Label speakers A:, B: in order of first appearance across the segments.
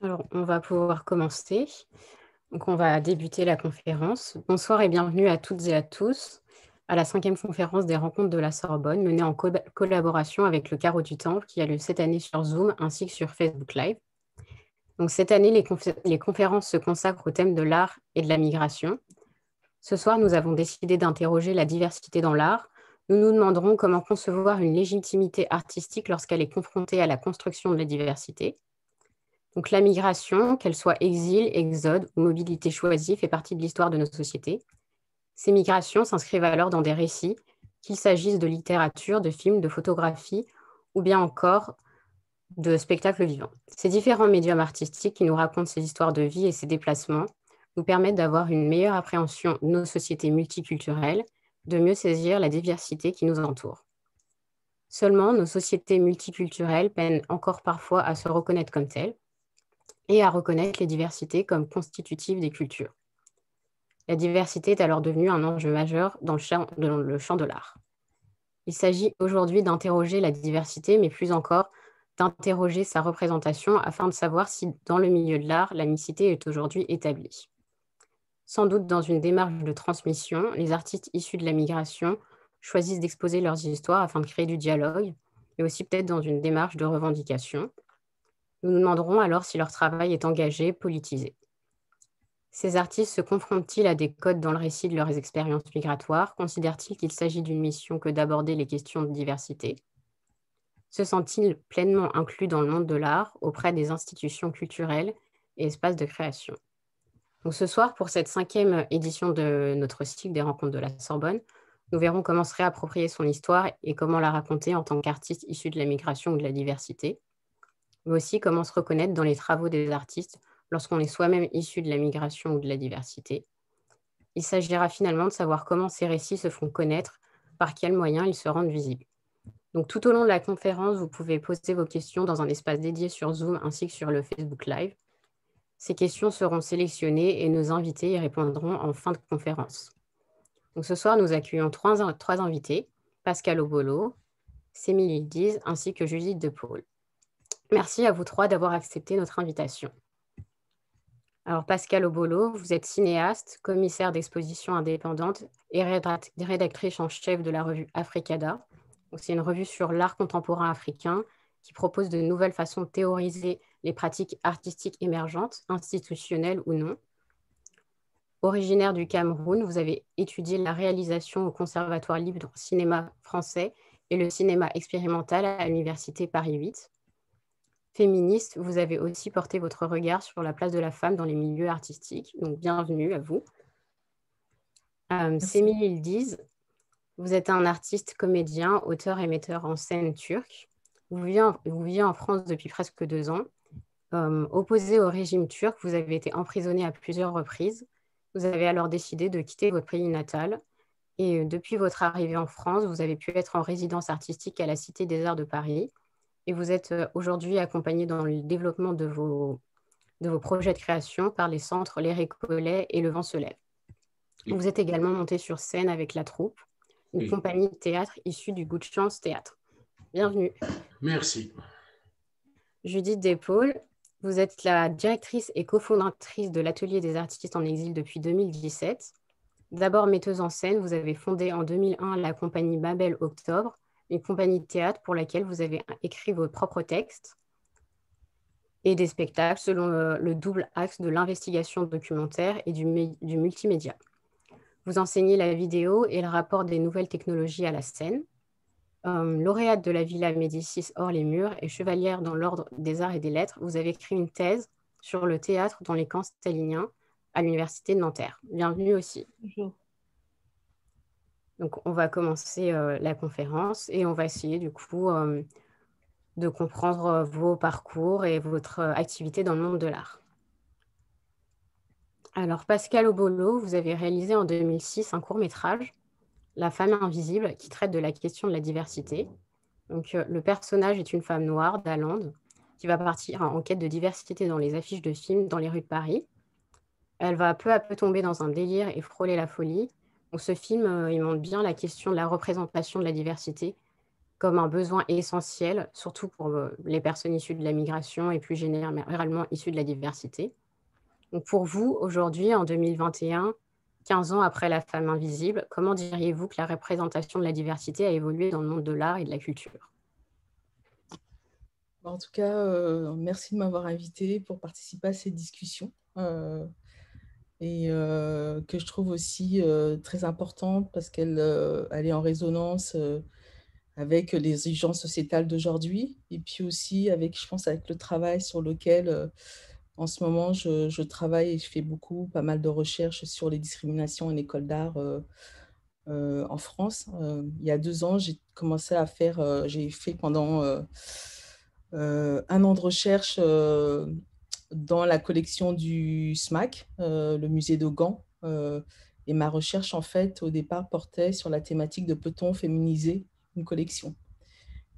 A: Alors, on va pouvoir commencer. Donc, on va débuter la conférence. Bonsoir et bienvenue à toutes et à tous à la 5e conférence des rencontres de la Sorbonne, menée en collaboration avec le Carreau du Temple, qui a lieu cette année sur Zoom ainsi que sur Facebook Live. Donc, cette année, les conférences se consacrent au thème de l'art et de la migration. Ce soir, nous avons décidé d'interroger la diversité dans l'art. Nous nous demanderons comment concevoir une légitimité artistique lorsqu'elle est confrontée à la construction de la diversité. Donc la migration, qu'elle soit exil, exode ou mobilité choisie, fait partie de l'histoire de nos sociétés. Ces migrations s'inscrivent alors dans des récits, qu'il s'agisse de littérature, de films, de photographie ou bien encore de spectacles vivants. Ces différents médiums artistiques qui nous racontent ces histoires de vie et ces déplacements nous permettent d'avoir une meilleure appréhension de nos sociétés multiculturelles, de mieux saisir la diversité qui nous entoure. Seulement, nos sociétés multiculturelles peinent encore parfois à se reconnaître comme telles et à reconnaître les diversités comme constitutives des cultures. La diversité est alors devenue un enjeu majeur dans le champ de l'art. Il s'agit aujourd'hui d'interroger la diversité, mais plus encore d'interroger sa représentation afin de savoir si, dans le milieu de l'art, la mixité est aujourd'hui établie. Sans doute dans une démarche de transmission, les artistes issus de la migration choisissent d'exposer leurs histoires afin de créer du dialogue, et aussi peut-être dans une démarche de revendication. Nous nous demanderons alors si leur travail est engagé, politisé. Ces artistes se confrontent-ils à des codes dans le récit de leurs expériences migratoires? Considèrent-ils qu'il s'agit d'une mission que d'aborder les questions de diversité? Se sentent-ils pleinement inclus dans le monde de l'art, auprès des institutions culturelles et espaces de création? Donc ce soir, pour cette 5e édition de notre cycle des rencontres de la Sorbonne, nous verrons comment se réapproprier son histoire et comment la raconter en tant qu'artiste issu de la migration ou de la diversité, mais aussi comment se reconnaître dans les travaux des artistes lorsqu'on est soi-même issu de la migration ou de la diversité. Il s'agira finalement de savoir comment ces récits se font connaître, par quels moyens ils se rendent visibles. Donc tout au long de la conférence, vous pouvez poser vos questions dans un espace dédié sur Zoom ainsi que sur le Facebook Live. Ces questions seront sélectionnées et nos invités y répondront en fin de conférence. Donc ce soir, nous accueillons trois invités, Pascal Obolo, Sémille Diz ainsi que Judith De Paul. Merci à vous trois d'avoir accepté notre invitation. Alors, Pascal Obolo, vous êtes cinéaste, commissaire d'exposition indépendante et rédactrice en chef de la revue Africada. C'est une revue sur l'art contemporain africain qui propose de nouvelles façons de théoriser les pratiques artistiques émergentes, institutionnelles ou non. Originaire du Cameroun, vous avez étudié la réalisation au Conservatoire libre du cinéma français et le cinéma expérimental à l'Université Paris 8. Féministe, vous avez aussi porté votre regard sur la place de la femme dans les milieux artistiques. Donc, bienvenue à vous. Semih Yildiz, vous êtes un artiste, comédien, auteur et metteur en scène turc. Vous vivez en France depuis presque 2 ans. Opposé au régime turc, vous avez été emprisonné à plusieurs reprises. Vous avez alors décidé de quitter votre pays natal. Et depuis votre arrivée en France, vous avez pu être en résidence artistique à la Cité des Arts de Paris. Et vous êtes aujourd'hui accompagné dans le développement de vos projets de création par les centres Les Récollets et Le Vent se lève.
B: Oui.
A: Vous êtes également monté sur scène avec La Troupe, une compagnie de théâtre issue du Good Chance Théâtre. Bienvenue.
B: Merci.
A: Judith De Paul, vous êtes la directrice et cofondatrice de l'Atelier des artistes en exil depuis 2017. D'abord metteuse en scène, vous avez fondé en 2001 la compagnie Babel Octobre, une compagnie de théâtre pour laquelle vous avez écrit vos propres textes et des spectacles selon le double axe de l'investigation documentaire et du multimédia. Vous enseignez la vidéo et le rapport des nouvelles technologies à la scène. Lauréate de la Villa Médicis hors les murs et chevalière dans l'ordre des arts et des lettres, vous avez écrit une thèse sur le théâtre dans les camps staliniens à l'université de Nanterre. Bienvenue aussi.
C: Bonjour.
A: Donc, on va commencer la conférence et on va essayer du coup de comprendre vos parcours et votre activité dans le monde de l'art. Alors, Pascal Obolo, vous avez réalisé en 2006 un court-métrage, La femme invisible, qui traite de la question de la diversité. Donc, le personnage est une femme noire d'Alande qui va partir en quête de diversité dans les affiches de films dans les rues de Paris. Elle va peu à peu tomber dans un délire et frôler la folie. Donc, ce film, il montre bien la question de la représentation de la diversité comme un besoin essentiel, surtout pour les personnes issues de la migration et plus généralement issues de la diversité. Donc pour vous, aujourd'hui, en 2021, 15 ans après La femme invisible, comment diriez-vous que la représentation de la diversité a évolué dans le monde de l'art et de la culture?
B: En tout cas, merci de m'avoir invitée pour participer à cette discussion, que je trouve aussi, très importante parce elle est en résonance, avec les exigences sociétales d'aujourd'hui et puis aussi avec, je pense, avec le travail sur lequel, en ce moment je travaille et je fais pas mal de recherches sur les discriminations en école d'art, en France. Il y a 2 ans, j'ai fait pendant, 1 an de recherche, dans la collection du SMAC, le musée de Gand, et ma recherche, en fait, au départ, portait sur la thématique de peut-on féminiser une collection?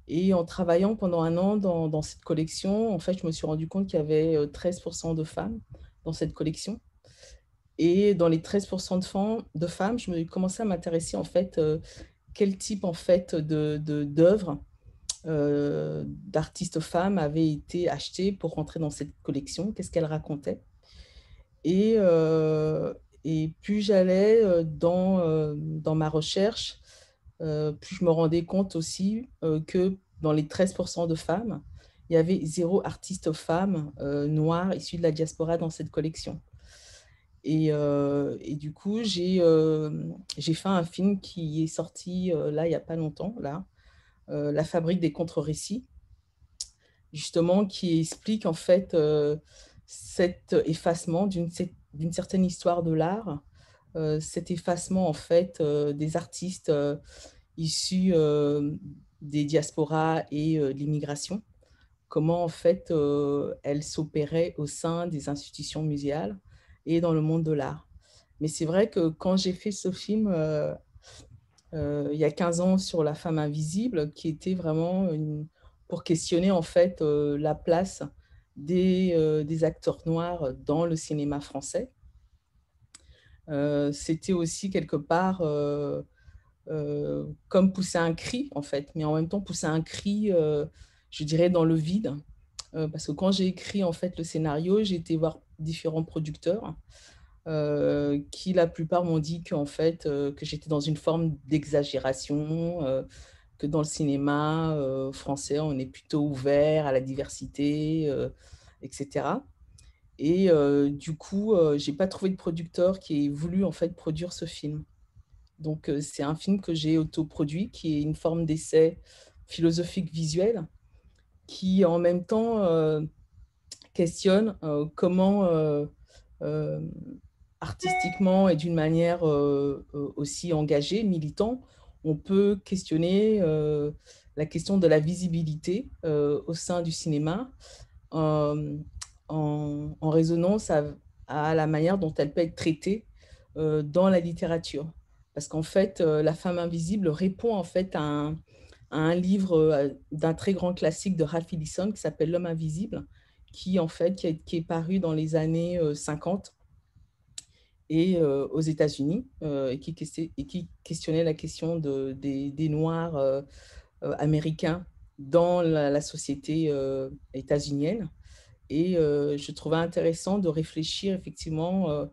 B: Et en travaillant pendant 1 an dans cette collection, en fait, je me suis rendu compte qu'il y avait, 13 de femmes dans cette collection et dans les 13 de femmes, je me commençais à m'intéresser, en fait, quel type, en fait, d'œuvres, d'artistes femmes avaient été achetées pour rentrer dans cette collection? Qu'est-ce qu'elles racontaient? Et plus j'allais, dans ma recherche, plus je me rendais compte aussi, que dans les 13 de femmes, il y avait 0 artiste femme, noire issue de la diaspora dans cette collection. Et du coup, j'ai fait un film qui est sorti, là, il y a pas longtemps, là, La fabrique des contre-récits, justement qui explique en fait, cet effacement d'une certaine histoire de l'art, cet effacement en fait, des artistes, issus, des diasporas et de l'immigration. Comment en fait, elle s'opérait au sein des institutions muséales et dans le monde de l'art. Mais c'est vrai que quand j'ai fait ce film, il y a 15 ans sur La femme invisible, qui était vraiment pour questionner en fait, la place des acteurs noirs dans le cinéma français. C'était aussi quelque part, comme pousser un cri en fait, mais en même temps pousser un cri, je dirais dans le vide. Parce que quand j'ai écrit en fait le scénario, j'ai été voir différents producteurs, qui la plupart m'ont dit qu'en fait, que j'étais dans une forme d'exagération, que dans le cinéma, français, on est plutôt ouvert à la diversité, et cetera. Et du coup, j'ai pas trouvé de producteur qui ait voulu en fait produire ce film. Donc c'est un film que j'ai autoproduit, qui est une forme d'essai philosophique visuel, qui en même temps, questionne, comment, hem, artistiquement et d'une manière, aussi engagée, militant, on peut questionner, la question de la visibilité, au sein du cinéma, hem, en résonance à la manière dont elle peut être traitée, dans la littérature. Parce qu'en fait, La femme invisible répond en fait à un livre, d'un très grand classique de Ralph Ellison qui s'appelle L'homme invisible, qui en fait qui est paru dans les années, 50 et aux États-Unis, et qui questionnait la question des noirs, américains dans la société, états-unienne. Et je trouvais intéressant de réfléchir effectivement,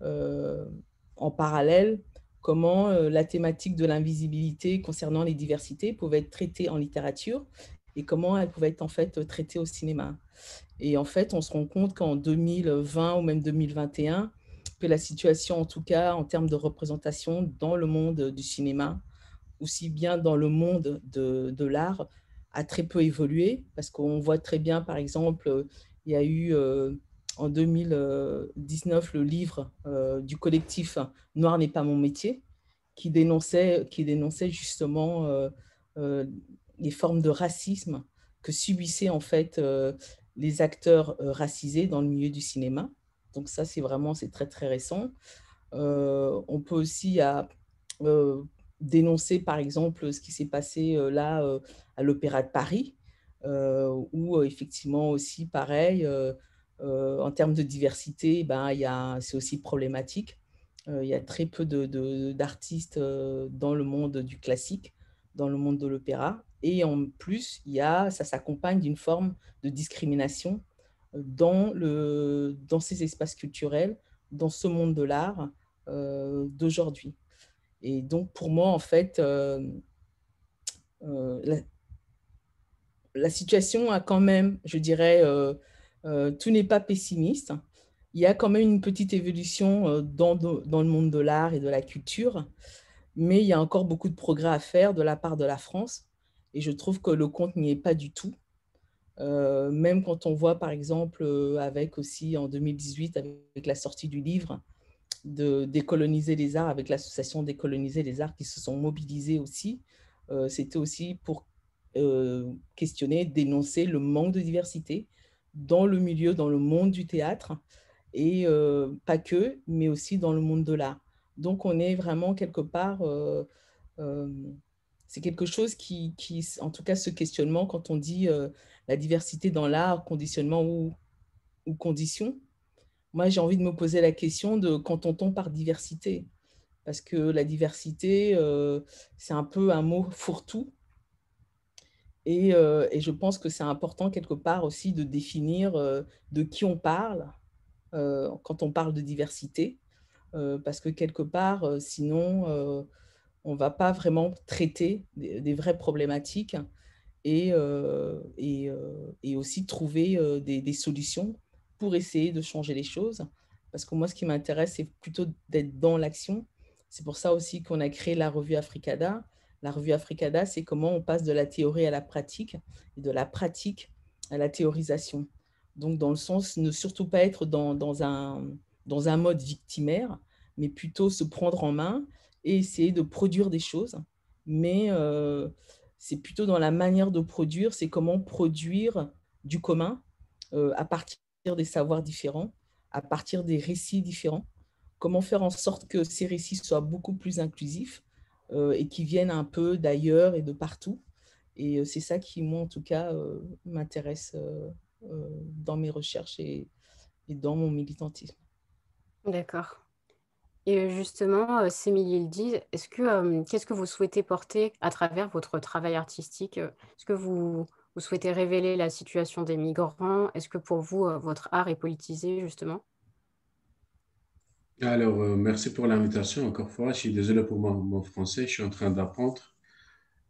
B: heu, en parallèle, comment, la thématique de l'invisibilité concernant les diversités pouvait être traitée en littérature et comment elle pouvait être en fait, traitée au cinéma. Et en fait, on se rend compte qu'en 2020 ou même 2021, que la situation, en tout cas en termes de représentation dans le monde du cinéma, aussi bien dans le monde de l'art, a très peu évolué. Parce qu'on voit très bien, par exemple, il y a eu, en 2019 le livre, du collectif «Noir n'est pas mon métier», qui dénonçait justement, heu, les formes de racisme que subissaient en fait, les acteurs, racisés dans le milieu du cinéma. Donc ça, c'est très, très récent. On peut aussi heu, dénoncer, par exemple, ce qui s'est passé, là, à l'Opéra de Paris, où, effectivement aussi pareil, en termes de diversité, ben, c'est aussi problématique. Il y a très peu d'artistes, dans le monde du classique, dans le monde de l'opéra. Et en plus, ça s'accompagne d'une forme de discrimination dans ces espaces culturels, dans ce monde de l'art d'aujourd'hui. Et donc, pour moi, en fait, la, la situation a quand même, je dirais, tout n'est pas pessimiste. Il y a quand même une petite évolution dans le monde de l'art et de la culture, mais il y a encore beaucoup de progrès à faire de la part de la France. Et je trouve que le compte n'y est pas du tout. Même quand on voit, par exemple, avec aussi en 2018, avec la sortie du livre de Décoloniser les arts, avec l'association Décoloniser les arts qui se sont mobilisés aussi, c'était aussi pour questionner, dénoncer le manque de diversité dans le milieu, dans le monde du théâtre, et pas que, mais aussi dans le monde de l'art. Donc on est vraiment quelque part, euh, c'est quelque chose en tout cas ce questionnement, quand on dit la diversité dans l'art, conditionnement ou condition, moi j'ai envie de me poser la question de qu'entend-on par diversité? Parce que la diversité, c'est un peu un mot fourre-tout. Et je pense que c'est important quelque part aussi de définir de qui on parle quand on parle de diversité, parce que quelque part, sinon, on ne va pas vraiment traiter des vraies problématiques et aussi trouver des solutions pour essayer de changer les choses. Parce que moi, ce qui m'intéresse, c'est plutôt d'être dans l'action. C'est pour ça aussi qu'on a créé la revue Africada. La revue Africada, c'est comment on passe de la théorie à la pratique et de la pratique à la théorisation. Donc, dans le sens, ne surtout pas être dans un mode victimaire, mais plutôt se prendre en main et essayer de produire des choses. Mais c'est plutôt dans la manière de produire, c'est comment produire du commun à partir des savoirs différents, à partir des récits différents, comment faire en sorte que ces récits soient beaucoup plus inclusifs et qui viennent un peu d'ailleurs et de partout. Et c'est ça qui, moi, en tout cas, m'intéresse dans mes recherches et dans mon militantisme.
A: D'accord. Et justement, Sémilie le dit, qu'est-ce que vous souhaitez porter à travers votre travail artistique? Est-ce que vous souhaitez révéler la situation des migrants? Est-ce que pour vous, votre art est politisé, justement?
C: Alors, merci pour l'invitation. Encore une fois, je suis désolé pour mon français, je suis en train d'apprendre.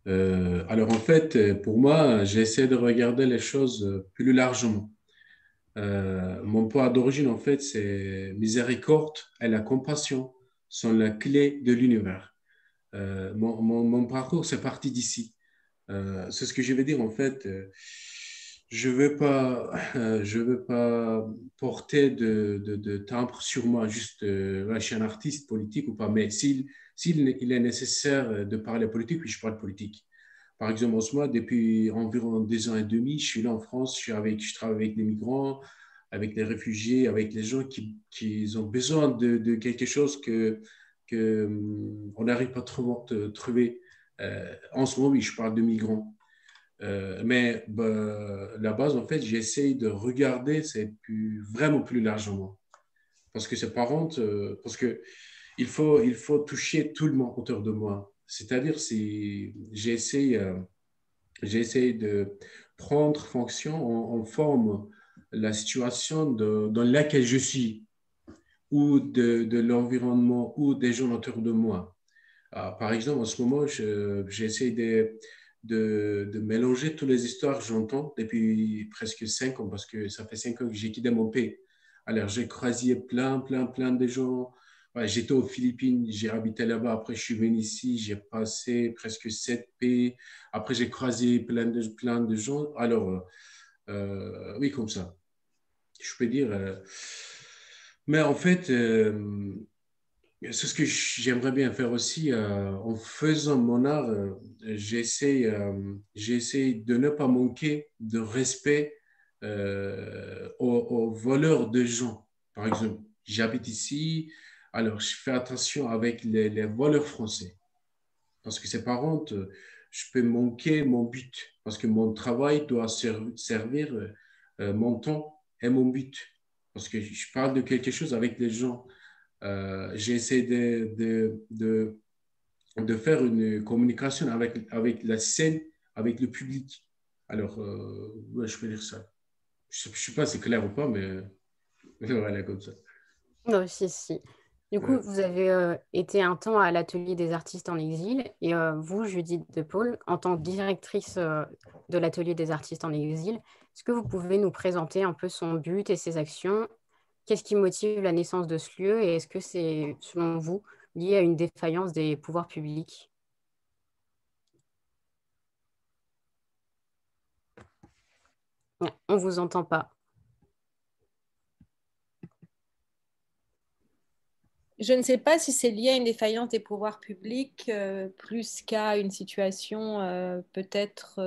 C: Alors, en fait, pour moi, j'essaie de regarder les choses plus largement. Mon point d'origine, en fait, c'est miséricorde et la compassion sont la clé de l'univers. Mon parcours, c'est parti d'ici. C'est ce que je veux dire, en fait. Je veux pas porter de timbre sur moi, juste, ouais, je suis un artiste politique ou pas, mais s'il il est nécessaire de parler politique, oui, je parle politique. Par exemple, en ce moment, depuis environ 2 ans et demi, je suis là en France, je travaille avec des migrants, avec les réfugiés, avec les gens qui ont besoin de quelque chose que on n'arrive pas trop à trouver. En ce moment, oui, je parle de migrants. Mais bah, la base, en fait, j'essaye de regarder vraiment plus largement. Parce que c'est pas honte, parce que il faut toucher tout le monde autour de moi. C'est-à-dire, j'essaie de prendre fonction en forme la situation dans laquelle je suis, ou de l'environnement, ou des gens autour de moi. Par exemple, en ce moment, j'essaie de mélanger toutes les histoires que j'entends depuis presque 5 ans, parce que ça fait 5 ans que j'ai quitté mon pays. Alors, j'ai croisé plein de gens. Ouais, j'étais aux Philippines, j'ai habité là-bas. Après, je suis venu ici, j'ai passé presque 7 pays. Après, j'ai croisé plein de gens. Alors, oui, comme ça, je peux dire. Mais en fait, c'est ce que j'aimerais bien faire aussi. En faisant mon art, j'essaie de ne pas manquer de respect aux voleurs de gens. Par exemple, j'habite ici, alors je fais attention avec les voleurs français. Parce que c'est par contre, je peux manquer mon but. Parce que mon travail doit servir mon temps et mon but. Parce que je parle de quelque chose avec les gens. J'essaie de faire une communication avec la scène avec le public. Alors, ouais, je peux dire ça. Je ne sais pas si c'est clair ou pas, mais voilà, comme ça.
A: Non, si, si. Du coup,
C: Ouais.
A: vous avez été un temps à l'atelier des artistes en exil et vous, Judith De Paul, en tant que directrice de l'atelier des artistes en exil, est-ce que vous pouvez nous présenter un peu son but et ses actions? Qu'est-ce qui motive la naissance de ce lieu et est-ce que c'est, selon vous, lié à une défaillance des pouvoirs publics? Ouais, on ne vous entend pas.
D: Je ne sais pas si c'est lié à une défaillance des pouvoirs publics plus qu'à une situation peut-être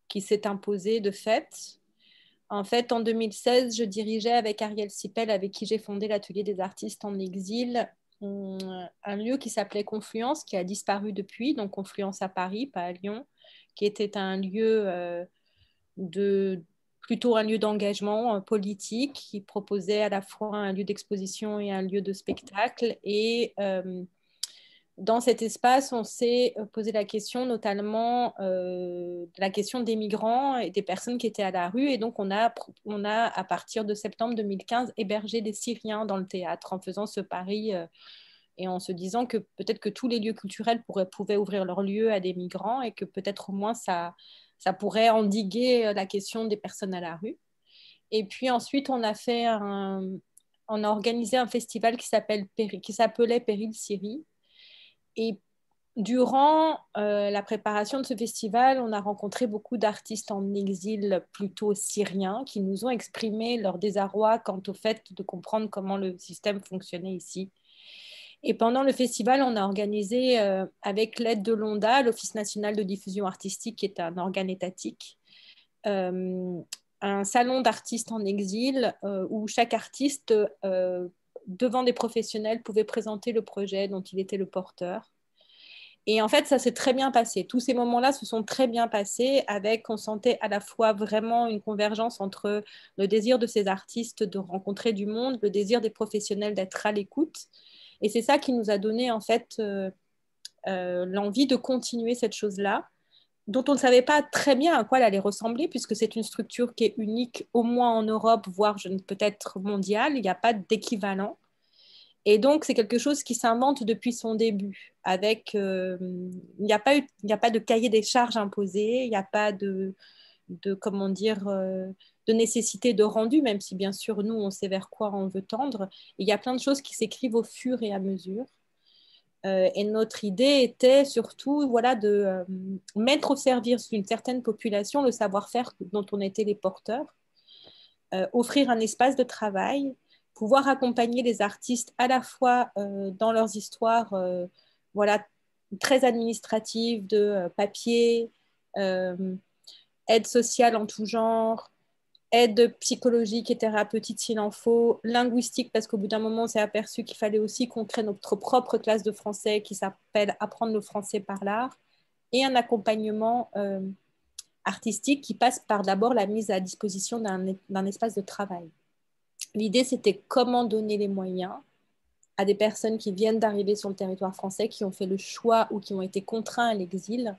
D: qui s'est imposée de fait. En fait, en 2016, je dirigeais avec Ariel Sipel, avec qui j'ai fondé l'Atelier des artistes en exil, un lieu qui s'appelait Confluence, qui a disparu depuis, donc Confluence à Paris, pas à Lyon, qui était un lieu de plutôt un lieu d'engagement politique qui proposait à la fois un lieu d'exposition et un lieu de spectacle. Et dans cet espace, on s'est posé la question, notamment la question des migrants et des personnes qui étaient à la rue. Et donc, on a, à partir de septembre 2015, hébergé des Syriens dans le théâtre en faisant ce pari et en se disant que peut-être que tous les lieux culturels pouvaient ouvrir leurs lieux à des migrants et que peut-être au moins ça pourrait endiguer la question des personnes à la rue. Et puis ensuite, on a organisé un festival qui s'appelait Péril Syrie. Et durant la préparation de ce festival, on a rencontré beaucoup d'artistes en exil plutôt syriens qui nous ont exprimé leur désarroi quant au fait de comprendre comment le système fonctionnait ici. Et pendant le festival, on a organisé, avec l'aide de l'ONDA, l'Office national de diffusion artistique, qui est un organe étatique, euh, un salon d'artistes en exil où chaque artiste, devant des professionnels, pouvait présenter le projet dont il était le porteur. Et en fait, ça s'est très bien passé. Tous ces moments-là se sont très bien passés on sentait à la fois vraiment une convergence entre le désir de ces artistes de rencontrer du monde, le désir des professionnels d'être à l'écoute. Et c'est ça qui nous a donné en fait l'envie de continuer cette chose-là, dont on ne savait pas très bien à quoi elle allait ressembler, puisque c'est une structure qui est unique, au moins en Europe, voire peut-être mondiale. Il n'y a pas d'équivalent. Et donc, c'est quelque chose qui s'invente depuis son début. Il n'y a pas de cahier des charges imposé, il n'y a pas comment dire, de nécessité de rendu, même si bien sûr, nous, on sait vers quoi on veut tendre. Il y a plein de choses qui s'écrivent au fur et à mesure. Et notre idée était surtout voilà, de mettre au service d'une certaine population le savoir-faire dont on était les porteurs, offrir un espace de travail, pouvoir accompagner les artistes à la fois dans leurs histoires voilà, très administratives de papier, aide sociale en tout genre, aide psychologique et thérapeutique s'il en faut, linguistique parce qu'au bout d'un moment on s'est aperçu qu'il fallait aussi qu'on crée notre propre classe de français qui s'appelle Apprendre le français par l'art, et un accompagnement artistique qui passe par d'abord la mise à disposition d'un espace de travail. L'idée, c'était comment donner les moyens à des personnes qui viennent d'arriver sur le territoire français, qui ont fait le choix ou qui ont été contraints à l'exil,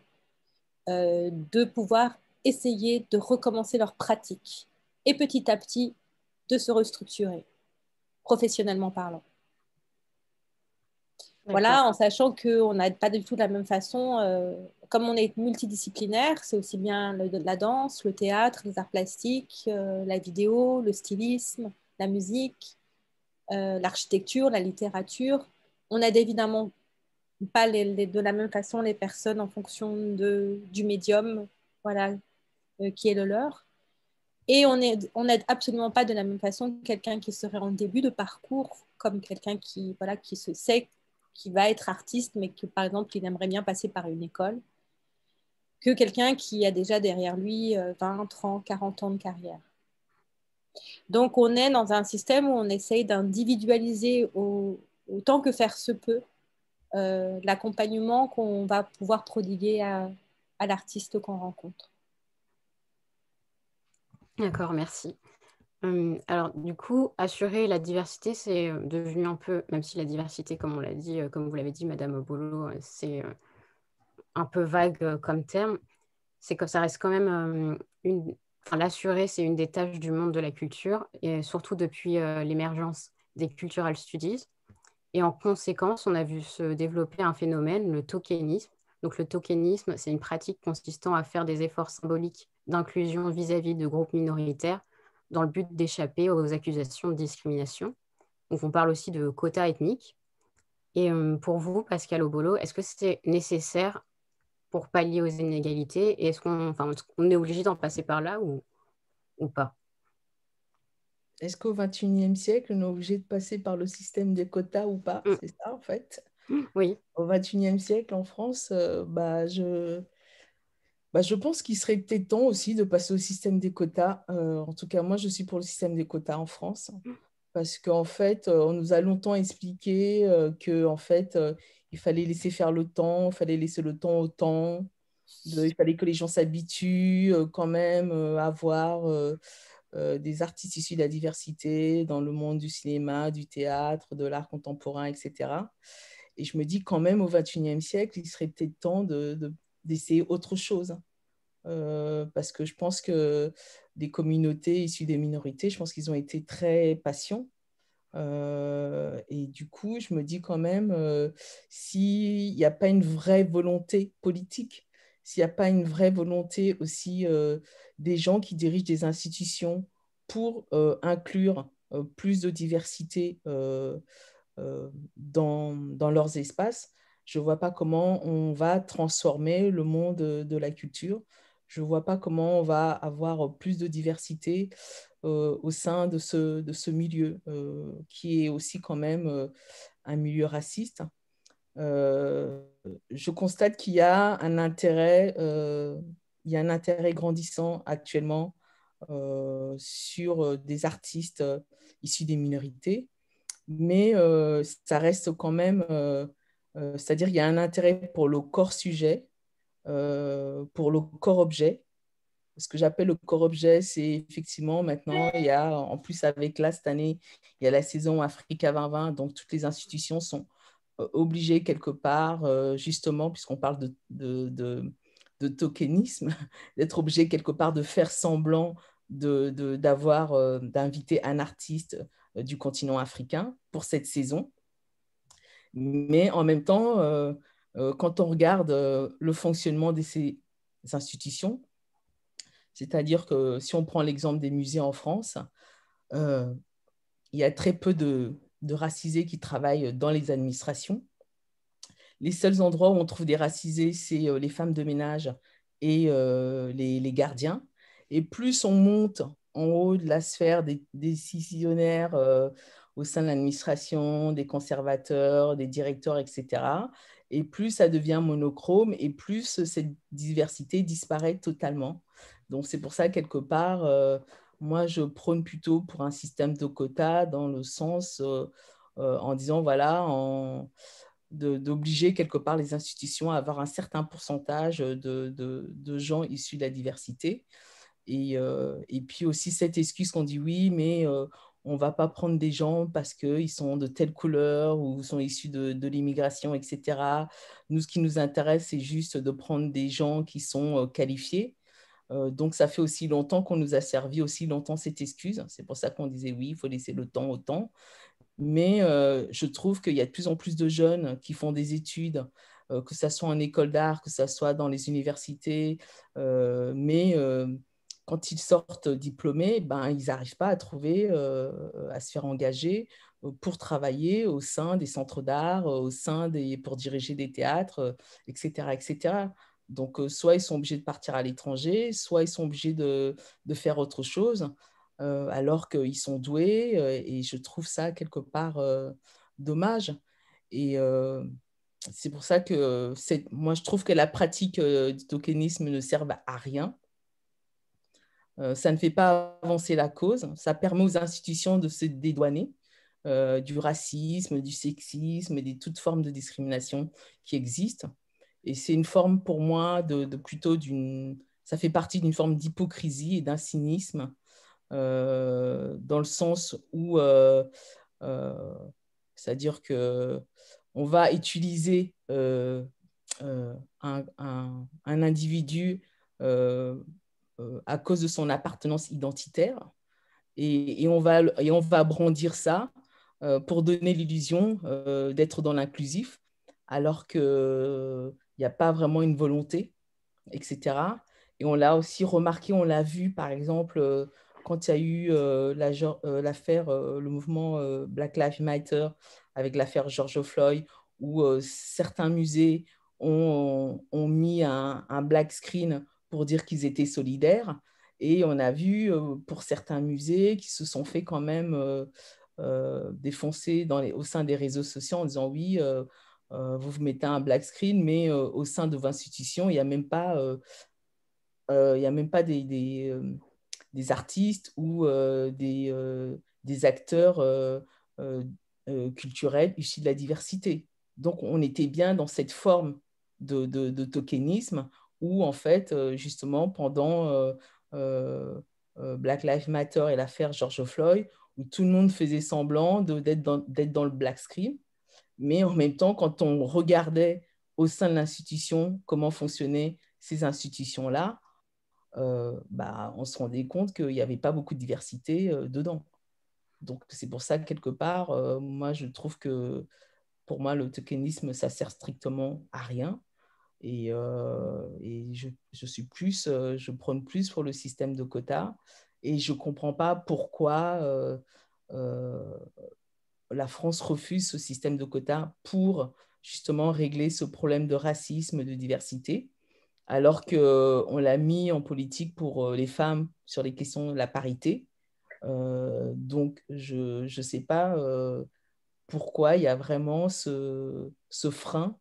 D: de pouvoir essayer de recommencer leur pratique et petit à petit de se restructurer, professionnellement parlant. Voilà, en sachant qu'on n'a pas du tout de la même façon, comme on est multidisciplinaire, c'est aussi bien la danse, le théâtre, les arts plastiques, la vidéo, le stylisme, la musique, l'architecture, la littérature. On n'aide évidemment pas de la même façon les personnes en fonction du médium voilà, qui est le leur. Et on n'aide absolument pas de la même façon quelqu'un qui serait en début de parcours, comme quelqu'un qui se sait qui va être artiste, mais que, par exemple, il aimerait bien passer par une école, que quelqu'un qui a déjà derrière lui 20, 30, 40 ans de carrière. Donc, on est dans un système où on essaye d'individualiser autant que faire se peut l'accompagnement qu'on va pouvoir prodiguer à l'artiste qu'on rencontre.
A: D'accord, merci. Alors, du coup, assurer la diversité, c'est devenu un peu, même si la diversité, comme on l'a dit, comme vous l'avez dit, Madame Bolo, c'est un peu vague comme terme. c'est que ça reste quand même l'assurer, c'est une des tâches du monde de la culture, et surtout depuis l'émergence des cultural studies. Et en conséquence, on a vu se développer un phénomène, le tokenisme. Donc le tokenisme, c'est une pratique consistant à faire des efforts symboliques d'inclusion vis-à-vis de groupes minoritaires dans le but d'échapper aux accusations de discrimination. Donc on parle aussi de quotas ethniques. Et pour vous, Pascal Obolo, est-ce que c'est nécessaire pour pallier aux inégalités? Et est-ce qu'on est obligé d'en passer par là ou pas?
B: Est-ce qu'au XXIe siècle, on est obligé de passer par le système des quotas ou pas?
A: Mm.
B: C'est ça, en fait.
A: Oui.
B: Au XXIe siècle, en France, je pense qu'il serait peut-être temps aussi de passer au système des quotas. En tout cas, moi, je suis pour le système des quotas en France. Parce qu'en fait, on nous a longtemps expliqué que en fait, il fallait laisser faire le temps, il fallait laisser le temps au temps, il fallait que les gens s'habituent quand même à voir des artistes issus de la diversité dans le monde du cinéma, du théâtre, de l'art contemporain, etc. Et je me dis quand même au XXIe siècle, il serait peut-être temps d'essayer autre chose. Parce que je pense que les communautés issues des minorités, je pense qu'ils ont été très patients. Et du coup, je me dis quand même, s'il n'y a pas une vraie volonté politique, s'il n'y a pas une vraie volonté aussi des gens qui dirigent des institutions pour inclure plus de diversité dans leurs espaces, je ne vois pas comment on va transformer le monde de la culture. Je ne vois pas comment on va avoir plus de diversité au sein de ce milieu, qui est aussi quand même un milieu raciste. Euh, je constate qu'il y a il y a un intérêt grandissant actuellement sur des artistes issus des minorités, mais ça reste quand même, c'est-à-dire qu'il y a un intérêt pour le corps sujet, pour le corps objet. Ce que j'appelle le corps objet, c'est effectivement maintenant, il y a, en plus avec là, cette année, il y a la saison Africa 2020, donc toutes les institutions sont obligées quelque part, justement, puisqu'on parle de tokenisme, d'être obligées quelque part de faire semblant d'inviter un artiste du continent africain pour cette saison. Mais en même temps, quand on regarde le fonctionnement de ces institutions, c'est-à-dire que si on prend l'exemple des musées en France, euh, il y a très peu de racisés qui travaillent dans les administrations. Les seuls endroits où on trouve des racisés, c'est les femmes de ménage et les gardiens. Et plus on monte en haut de la sphère des décisionnaires au sein de l'administration, des conservateurs, des directeurs, etc., et plus ça devient monochrome et plus cette diversité disparaît totalement. Donc c'est pour ça, quelque part, moi, je prône plutôt pour un système de quotas dans le sens en disant, voilà, d'obliger quelque part les institutions à avoir un certain pourcentage de gens issus de la diversité. Et puis aussi cette excuse qu'on dit oui, mais on ne va pas prendre des gens parce qu'ils sont de telle couleur ou sont issus de l'immigration, etc. Nous, ce qui nous intéresse, c'est juste de prendre des gens qui sont qualifiés. Donc, ça fait aussi longtemps qu'on nous a servi aussi longtemps cette excuse. C'est pour ça qu'on disait oui, il faut laisser le temps au temps. Mais je trouve qu'il y a de plus en plus de jeunes qui font des études, que ce soit en école d'art, que ce soit dans les universités, mais quand ils sortent diplômés, ben, ils n'arrivent pas à trouver, à se faire engager pour travailler au sein des centres d'art, pour diriger des théâtres, etc., etc. Donc, soit ils sont obligés de partir à l'étranger, soit ils sont obligés de faire autre chose alors qu'ils sont doués, et je trouve ça quelque part dommage. Et c'est pour ça que moi, je trouve que la pratique du tokenisme ne sert à rien. Ça ne fait pas avancer la cause, ça permet aux institutions de se dédouaner du racisme, du sexisme et de toutes formes de discrimination qui existent. Et c'est une forme pour moi plutôt ça fait partie d'une forme d'hypocrisie et d'un cynisme dans le sens où, euh, c'est-à-dire que on va utiliser un individu à cause de son appartenance identitaire. Et on va brandir ça pour donner l'illusion d'être dans l'inclusif, alors qu'il n'y a pas vraiment une volonté, etc. Et on l'a aussi remarqué, on l'a vu, par exemple, quand il y a eu l'affaire, le mouvement Black Lives Matter, avec l'affaire George Floyd, où certains musées ont mis un black screen pour dire qu'ils étaient solidaires. Et on a vu pour certains musées qui se sont fait quand même défoncer au sein des réseaux sociaux en disant oui, vous mettez un black screen, mais au sein de vos institutions, il n'y a même pas, des artistes ou des acteurs culturels issus de la diversité. Donc, on était bien dans cette forme de tokenisme où, en fait, justement, pendant Black Lives Matter et l'affaire George Floyd, où tout le monde faisait semblant d'être dans le black screen. Mais en même temps, quand on regardait au sein de l'institution comment fonctionnaient ces institutions-là, on se rendait compte qu'il n'y avait pas beaucoup de diversité dedans. Donc, c'est pour ça que, quelque part, moi, je trouve que, pour moi, le tokenisme, ça sert strictement à rien. Et je prône plus pour le système de quotas. Et je ne comprends pas pourquoi la France refuse ce système de quotas pour, justement, régler ce problème de racisme, de diversité, alors qu'on l'a mis en politique pour les femmes sur les questions de la parité. Donc, je ne sais pas pourquoi il y a vraiment ce frein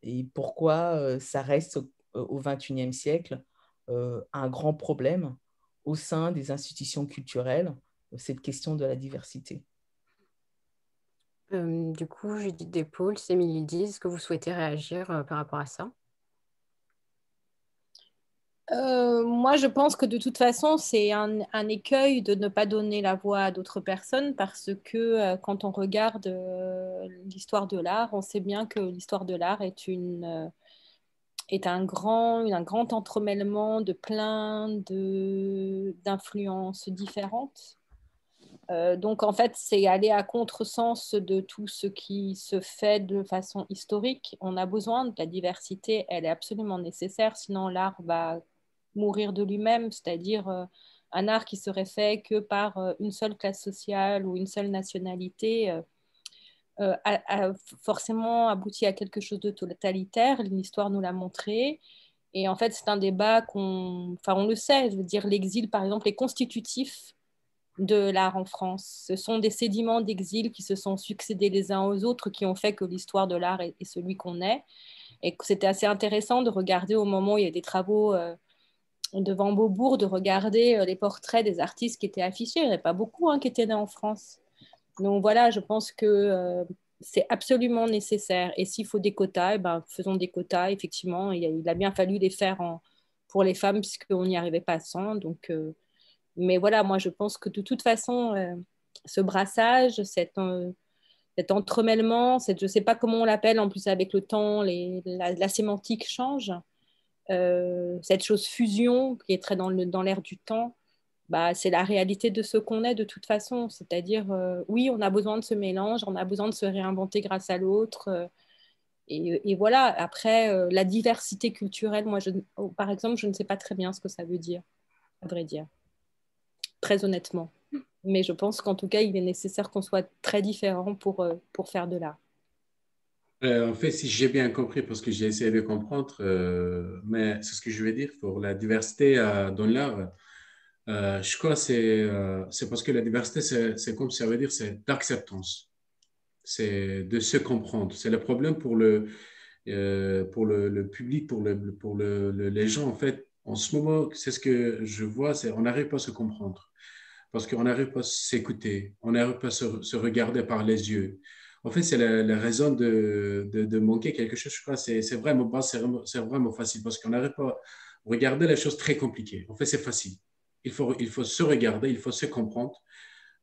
B: et pourquoi ça reste au XXIe siècle un grand problème au sein des institutions culturelles, cette question de la diversité.
A: Du coup, Judith Despaul, Émilie Diz, est-ce que vous souhaitez réagir par rapport à ça?
D: Moi, je pense que de toute façon, c'est un écueil de ne pas donner la voix à d'autres personnes parce que quand on regarde l'histoire de l'art, on sait bien que l'histoire de l'art est un grand entremêlement de plein d'influences différentes. Donc, en fait, c'est aller à contresens de tout ce qui se fait de façon historique. On a besoin de la diversité, elle est absolument nécessaire, sinon l'art va mourir de lui-même, c'est-à-dire un art qui serait fait que par une seule classe sociale ou une seule nationalité a forcément abouti à quelque chose de totalitaire. L'histoire nous l'a montré. Et en fait, c'est un débat on le sait, je veux dire, l'exil, par exemple, est constitutif de l'art en France. Ce sont des sédiments d'exil qui se sont succédés les uns aux autres qui ont fait que l'histoire de l'art est celui qu'on est. Et c'était assez intéressant de regarder au moment où il y a des travaux devant Beaubourg, de regarder les portraits des artistes qui étaient affichés. Il n'y en avait pas beaucoup qui étaient nés en France. Donc voilà, je pense que c'est absolument nécessaire. Et s'il faut des quotas, faisons des quotas. Effectivement, il a bien fallu les faire pour les femmes puisqu'on n'y arrivait pas sans. Donc, mais voilà, moi je pense que de toute façon, ce brassage, cet entremêlement, je ne sais pas comment on l'appelle, en plus avec le temps, la sémantique change. Cette chose fusion qui est très dans l'air du temps, c'est la réalité de ce qu'on est de toute façon. C'est-à-dire, oui, on a besoin de ce mélange, on a besoin de se réinventer grâce à l'autre. Et voilà, après, la diversité culturelle, moi, par exemple, je ne sais pas très bien ce que ça veut dire, à vrai dire, très honnêtement. Mais je pense qu'en tout cas, il est nécessaire qu'on soit très différents pour faire de l'art.
C: En fait, si j'ai bien compris, parce que j'ai essayé de comprendre, mais c'est ce que je veux dire pour la diversité dans l'art. Je crois que c'est parce que la diversité, c'est comme ça veut dire, c'est d'acceptance. C'est de se comprendre. C'est le problème pour le public, les gens. En fait, en ce moment, c'est ce que je vois, c'est on n'arrive pas à se comprendre. Parce qu'on n'arrive pas à s'écouter, on n'arrive pas à se regarder par les yeux. En fait, c'est la raison de manquer quelque chose, je crois. C'est vraiment bas, c'est vraiment facile parce qu'on n'arrive pas à regarder les choses très compliquées. En fait, c'est facile. Il faut se regarder, il faut se comprendre.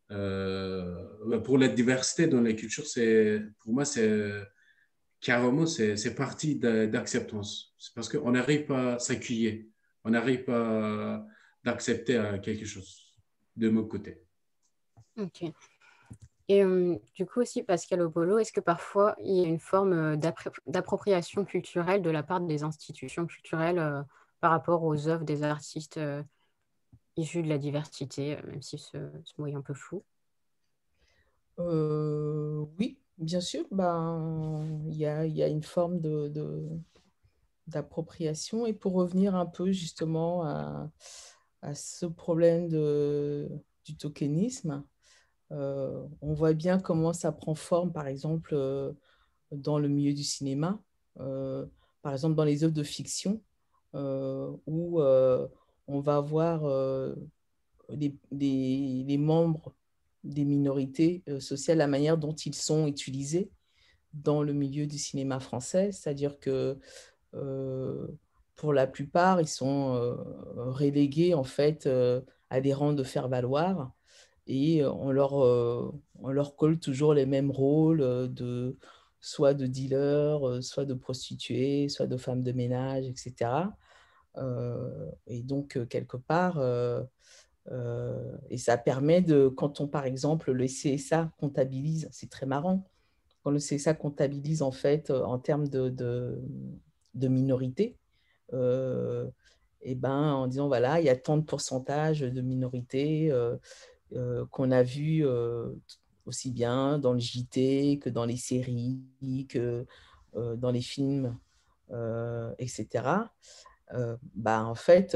C: Pour la diversité dans les cultures, pour moi, carrément, c'est partie d'acceptance. C'est parce qu'on n'arrive pas à s'accueillir. On n'arrive pas d'accepter quelque chose de mon côté.
A: Ok. Et du coup aussi, Pascal Obolo, est-ce que parfois il y a une forme d'appropriation culturelle de la part des institutions culturelles par rapport aux œuvres des artistes issus de la diversité, même si ce mot est un peu flou?
B: Oui, bien sûr. Ben, il y a une forme d'appropriation. Et pour revenir un peu justement à ce problème du tokenisme, on voit bien comment ça prend forme, par exemple, dans le milieu du cinéma, euh, par exemple dans les œuvres de fiction, où on va avoir les membres des minorités sociales, la manière dont ils sont utilisés dans le milieu du cinéma français, c'est-à-dire que euh, pour la plupart, ils sont relégués en fait à des rangs de faire-valoir et on leur colle toujours les mêmes rôles soit de dealers, soit de prostituées, soit de femmes de ménage, etc. Et donc, quelque part, et ça permet de, quand on, par exemple, le CSA comptabilise, c'est très marrant, quand le CSA comptabilise en fait en termes de minorité, et ben, en disant voilà, il y a tant de pourcentage de minorités qu'on a vu aussi bien dans le JT que dans les séries, que dans les films, etc. Bah, en fait,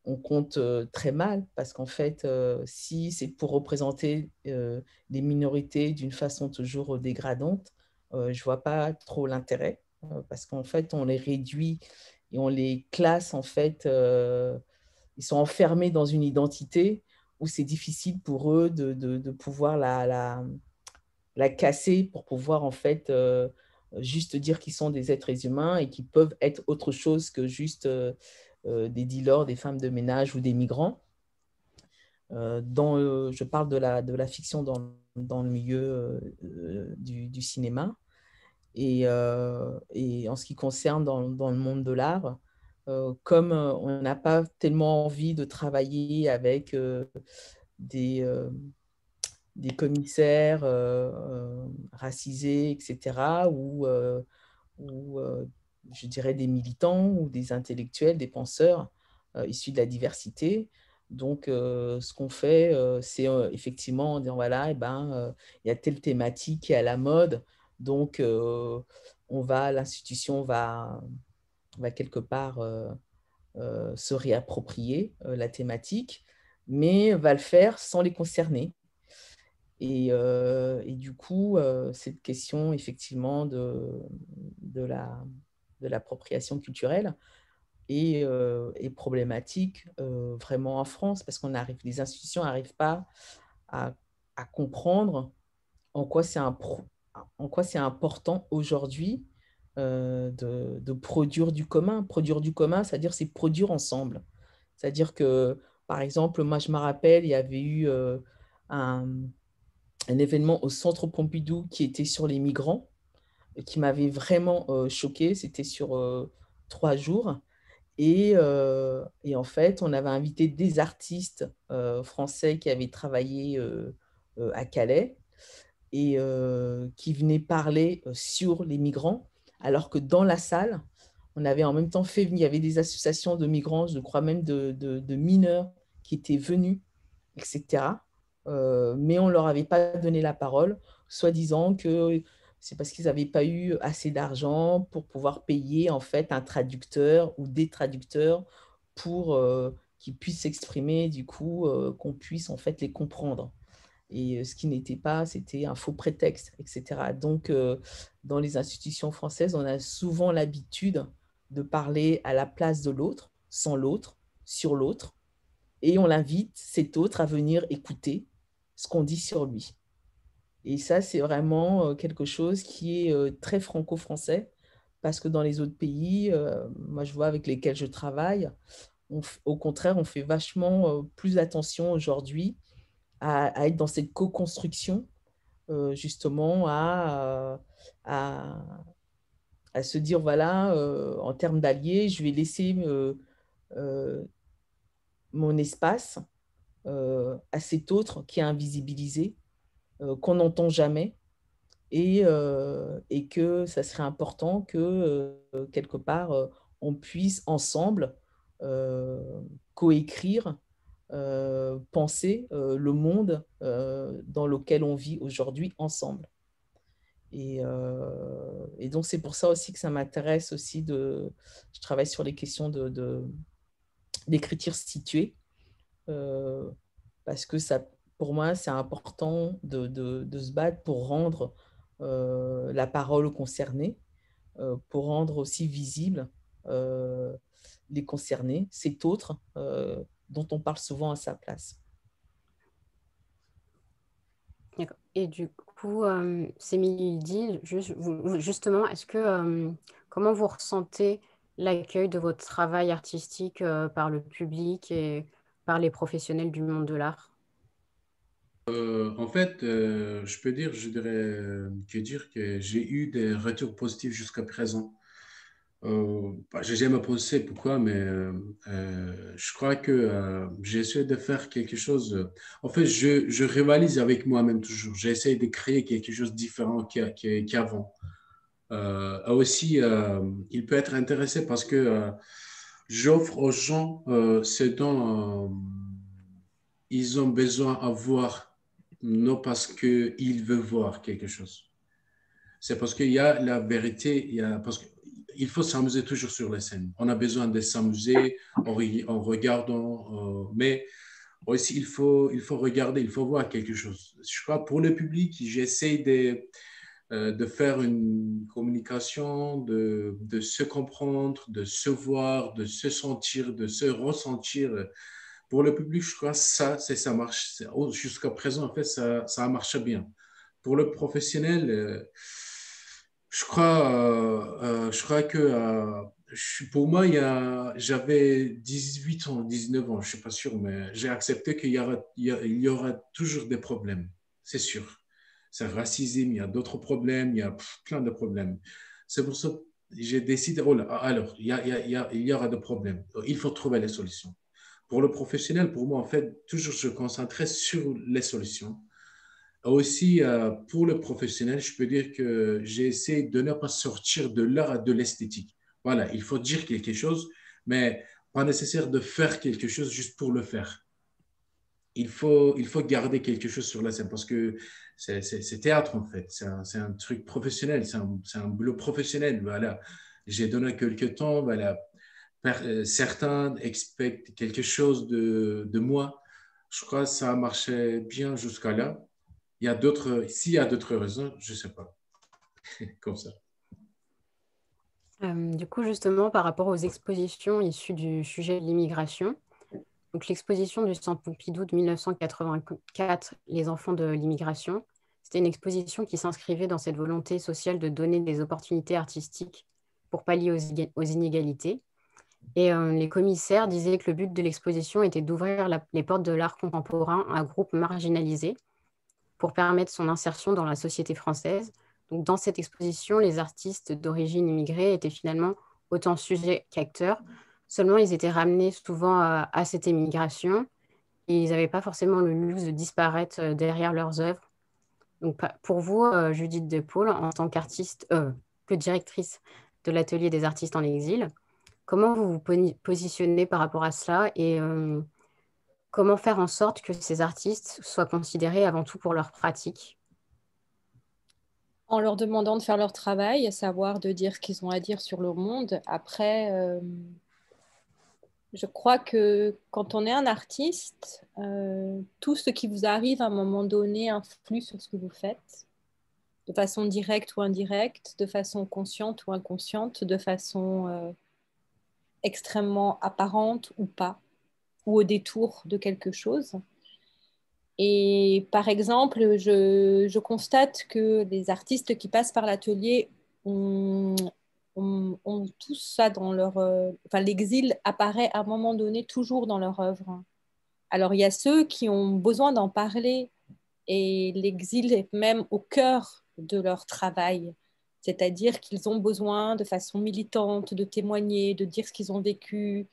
B: on compte très mal parce qu'en fait, si c'est pour représenter les minorités d'une façon toujours dégradante, je ne vois pas trop l'intérêt parce qu'en fait, on les réduit et on les classe, en fait, ils sont enfermés dans une identité où c'est difficile pour eux de pouvoir la casser pour pouvoir, en fait, juste dire qu'ils sont des êtres humains et qu'ils peuvent être autre chose que juste des dealers, des femmes de ménage ou des migrants. Je parle de la fiction dans le milieu du cinéma. Et en ce qui concerne dans le monde de l'art, comme on n'a pas tellement envie de travailler avec des commissaires racisés, etc., ou je dirais des militants ou des intellectuels, des penseurs issus de la diversité. Donc, ce qu'on fait, c'est effectivement en disant, voilà, il y a telle thématique qui est à la mode, donc l'institution va quelque part se réapproprier la thématique, mais va le faire sans les concerner. Et du coup, cette question effectivement de l'appropriation culturelle est problématique vraiment en France parce les institutions n'arrivent pas à, à comprendre en quoi c'est important aujourd'hui de produire du commun. Produire du commun, c'est-à-dire c'est produire ensemble. C'est-à-dire que, par exemple, moi je me rappelle, il y avait eu un événement au Centre Pompidou qui était sur les migrants, qui m'avait vraiment choquée. C'était sur 3 jours. Et en fait, on avait invité des artistes français qui avaient travaillé à Calais et qui venaient parler sur les migrants, alors que dans la salle, on avait en même temps il y avait des associations de migrants, je crois même de mineurs qui étaient venus, etc. Mais on ne leur avait pas donné la parole, soi-disant que c'est parce qu'ils n'avaient pas eu assez d'argent pour pouvoir payer en fait un traducteur ou des traducteurs pour qu'ils puissent s'exprimer, du coup, qu'on puisse en fait les comprendre. Et ce qui n'était pas, c'était un faux prétexte, etc. Donc, dans les institutions françaises, on a souvent l'habitude de parler à la place de l'autre, sans l'autre, sur l'autre, et on l'invite, cet autre, à venir écouter ce qu'on dit sur lui. Et ça, c'est vraiment quelque chose qui est très franco-français, parce que dans les autres pays, moi je vois avec lesquels je travaille, au contraire, on fait vachement plus attention aujourd'hui à être dans cette co-construction justement à, à se dire, voilà, en termes d'alliés, je vais laisser euh, mon espace à cet autre qui est invisibilisé, qu'on n'entend jamais, et que ça serait important que, quelque part, on puisse ensemble coécrire, penser le monde dans lequel on vit aujourd'hui ensemble. Et donc, c'est pour ça aussi que ça m'intéresse aussi je travaille sur les questions d'écriture située, euh, parce que ça, pour moi, c'est important de se battre pour rendre la parole concernée, pour rendre aussi visible les concernés, cet autre dont on parle souvent à sa place.
A: D'accord. Et du coup, Sémiludi, justement, comment vous ressentez l'accueil de votre travail artistique par le public et par les professionnels du monde de l'art?
C: En fait, je dirais dire que j'ai eu des retours positifs jusqu'à présent. Bah, j'ai jamais pensé pourquoi, mais je crois que j'essaie de faire quelque chose. En fait, je rivalise avec moi-même toujours. J'essaie de créer quelque chose de différent qu'avant. Aussi, il peut être intéressé parce que j'offre aux gens ce dont ils ont besoin à voir, non parce qu'ils veulent voir quelque chose. C'est parce qu'il y a la vérité, parce qu'il faut s'amuser toujours sur les scènes. On a besoin de s'amuser en regardant, mais aussi il faut regarder, il faut voir quelque chose. Je crois pour le public, j'essaie de faire une communication, de se comprendre, de se voir, de se sentir, de se ressentir. Pour le public, je crois que ça marche. Jusqu'à présent, en fait, ça a marché bien. Pour le professionnel, je crois que pour moi, j'avais 18 ans, 19 ans, je ne suis pas sûr, mais j'ai accepté il y aura toujours des problèmes, c'est sûr. C'est racisme, il y a d'autres problèmes, il y a plein de problèmes. C'est pour ça que j'ai décidé, oh là, alors, il y aura des problèmes. Il faut trouver les solutions. Pour le professionnel, pour moi, en fait, toujours se concentrer sur les solutions. Aussi, pour le professionnel, je peux dire que j'ai essayé de ne pas sortir de l'art et de l'esthétique. Voilà, il faut dire quelque chose, mais pas nécessaire de faire quelque chose juste pour le faire. Il faut garder quelque chose sur la scène parce que c'est théâtre en fait. C'est un truc professionnel, c'est un boulot professionnel. Voilà. J'ai donné quelques temps. Voilà. Certains expectent quelque chose de moi. Je crois que ça a marché bien jusqu'à là. Il y a d'autres, s'il y a d'autres raisons, je ne sais pas. Comme ça.
A: Du coup, justement, par rapport aux expositions issues du sujet de l'immigration, donc l'exposition du Centre Pompidou de 1984, Les enfants de l'immigration, c'était une exposition qui s'inscrivait dans cette volonté sociale de donner des opportunités artistiques pour pallier aux inégalités. Et les commissaires disaient que le but de l'exposition était d'ouvrir les portes de l'art contemporain à un groupe marginalisé pour permettre son insertion dans la société française. Donc, dans cette exposition, les artistes d'origine immigrée étaient finalement autant sujets qu'acteurs. Seulement, ils étaient ramenés souvent à cette émigration et ils n'avaient pas forcément le luxe de disparaître derrière leurs œuvres. Donc, pour vous, Judith De Paul, en tant que directrice de l'Atelier des artistes en exil, comment vous vous positionnez par rapport à cela et comment faire en sorte que ces artistes soient considérés avant tout pour leur pratique?
D: En leur demandant de faire leur travail, à savoir de dire ce qu'ils ont à dire sur le monde. Après, je crois que quand on est un artiste, tout ce qui vous arrive à un moment donné influe sur ce que vous faites, de façon directe ou indirecte, de façon consciente ou inconsciente, de façon extrêmement apparente ou pas, ou au détour de quelque chose. Et par exemple, je constate que les artistes qui passent par l'atelier ont tous ça dans leur... enfin, l'exil apparaît à un moment donné toujours dans leur œuvre. Alors, il y a ceux qui ont besoin d'en parler Et l'exil est même au cœur de leur travail. C'est-à-dire qu'ils ont besoin de façon militante de témoigner, de dire ce qu'ils ont vécu,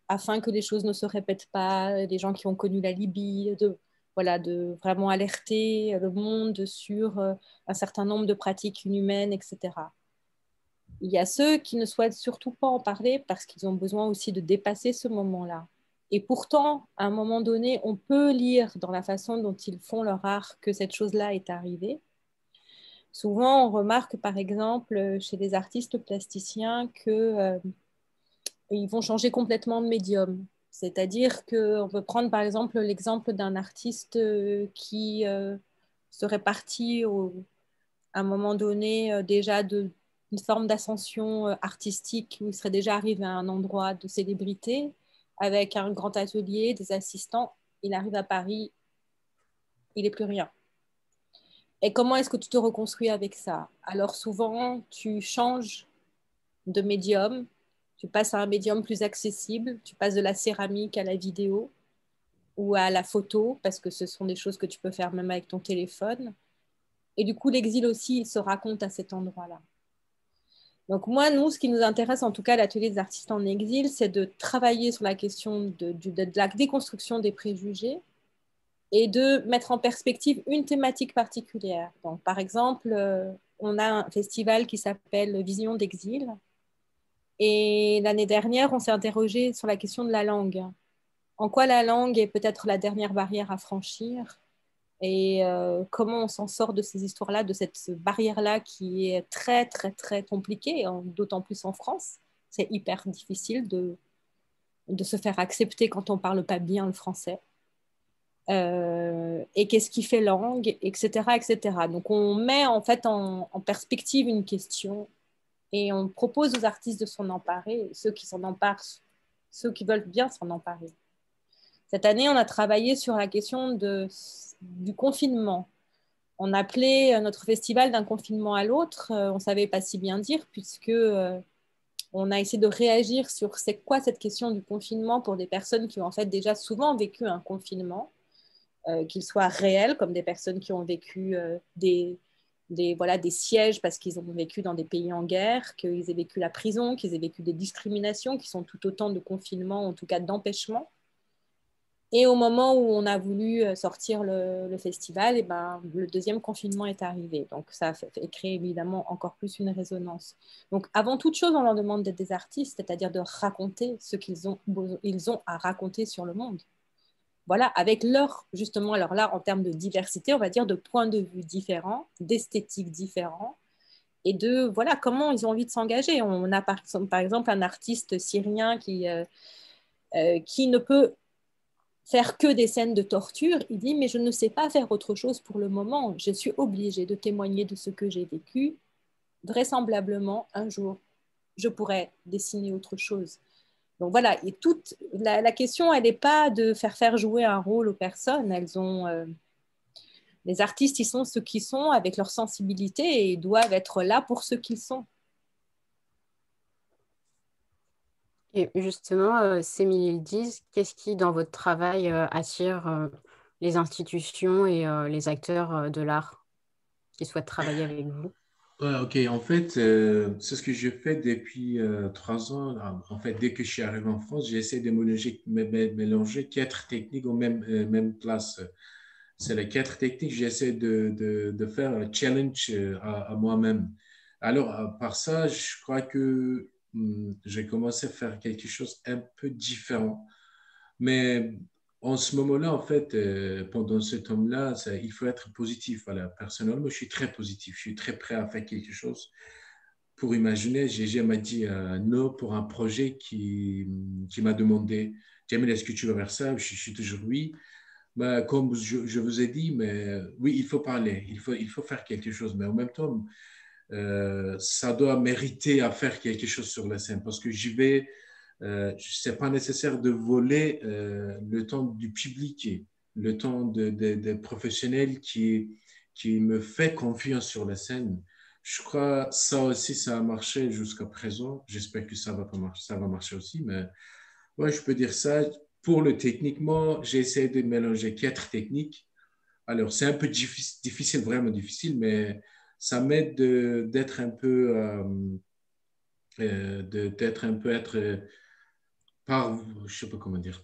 D: afin que les choses ne se répètent pas, les gens qui ont connu la Libye, de vraiment alerter le monde sur un certain nombre de pratiques inhumaines, etc. Il y a ceux qui ne souhaitent surtout pas en parler parce qu'ils ont besoin aussi de dépasser ce moment-là. Et pourtant, à un moment donné, on peut lire dans la façon dont ils font leur art que cette chose-là est arrivée. Souvent, on remarque, par exemple, chez les artistes plasticiens qu'ils vont changer complètement de médium. C'est-à-dire qu'on peut prendre, par exemple, l'exemple d'un artiste qui serait parti à un moment donné déjà une forme d'ascension artistique où il serait déjà arrivé à un endroit de célébrité avec un grand atelier, des assistants. Il arrive à Paris, il n'est plus rien. Et comment est-ce que tu te reconstruis avec ça? Alors souvent, tu changes de médium, tu passes à un médium plus accessible, tu passes de la céramique à la vidéo ou à la photo, parce que ce sont des choses que tu peux faire même avec ton téléphone. Et du coup, l'exil aussi, il se raconte à cet endroit-là. Donc moi, nous, ce qui nous intéresse, en tout cas à l'atelier des artistes en exil, c'est de travailler sur la question de la déconstruction des préjugés et de mettre en perspective une thématique particulière. Donc, par exemple, on a un festival qui s'appelle Vision d'exil. Et l'année dernière, on s'est interrogé sur la question de la langue. En quoi la langue est peut-être la dernière barrière à franchir et comment on s'en sort de ces histoires-là, de cette barrière-là qui est très, très, très compliquée, d'autant plus en France. C'est hyper difficile de se faire accepter quand on ne parle pas bien le français. Et qu'est-ce qui fait langue, etc., etc. Donc, on met en fait en perspective une question et on propose aux artistes de s'en emparer, ceux qui s'en emparent, ceux qui veulent bien s'en emparer. Cette année, on a travaillé sur la question du confinement. On appelait notre festival d'un confinement à l'autre. On ne savait pas si bien dire puisque on a essayé de réagir sur c'est quoi cette question du confinement pour des personnes qui ont en fait déjà souvent vécu un confinement, qu'il soit réel, comme des personnes qui ont vécu des sièges parce qu'ils ont vécu dans des pays en guerre, qu'ils aient vécu la prison, qu'ils aient vécu des discriminations, qui sont tout autant de confinements, en tout cas d'empêchement. Et au moment où on a voulu sortir le festival, et ben, le deuxième confinement est arrivé. Donc, ça a fait créer évidemment encore plus une résonance. Donc, avant toute chose, on leur demande d'être des artistes, c'est-à-dire de raconter ce qu'ils ont à raconter sur le monde. Voilà, avec justement, alors là, en termes de diversité, on va dire de points de vue différents, d'esthétiques différents, et voilà, comment ils ont envie de s'engager. On a par exemple un artiste syrien qui ne peut faire que des scènes de torture. Il dit, mais je ne sais pas faire autre chose pour le moment. Je suis obligée de témoigner de ce que j'ai vécu. Vraisemblablement, un jour, je pourrais dessiner autre chose. Donc voilà, et toute la question, elle n'est pas de faire jouer un rôle aux personnes. Les artistes, ils sont ce qu'ils sont avec leur sensibilité et ils doivent être là pour ce qu'ils sont.
A: Et justement, ces 1010, qu'est-ce qui, dans votre travail, attire les institutions et les acteurs de l'art qui souhaitent travailler avec vous?
C: Ouais, ok, en fait, c'est ce que je fais depuis 3 ans. En fait, dès que je suis arrivé en France, j'essaie de mélanger 4 techniques au même place. C'est les 4 techniques que j'essaie de faire un challenge à moi-même. Alors, par ça, je crois que j'ai commencé à faire quelque chose un peu différent. Mais en ce moment-là, en fait, pendant ce temps-là, il faut être positif. Voilà. Personnellement, je suis très positif. Je suis très prêt à faire quelque chose. Pour imaginer, Gégé m'a dit non pour un projet qui m'a demandé, Jamil, est-ce que tu veux faire ça? Je suis toujours oui. Ben, comme je vous ai dit, mais oui, il faut parler, il faut faire quelque chose. Mais en même temps, ça doit mériter à faire quelque chose sur la scène parce que j'y vais ce n'est pas nécessaire de voler le temps du public, le temps des professionnels qui me fait confiance sur la scène. Je crois que ça aussi, ça a marché jusqu'à présent. J'espère que ça va pas marcher, ça va marcher aussi. Mais ouais, je peux dire ça. Pour le techniquement, j'ai essayé de mélanger 4 techniques. Alors, c'est un peu difficile, vraiment difficile, mais ça m'aide d'être un peu, d'être un peu, je sais pas comment dire,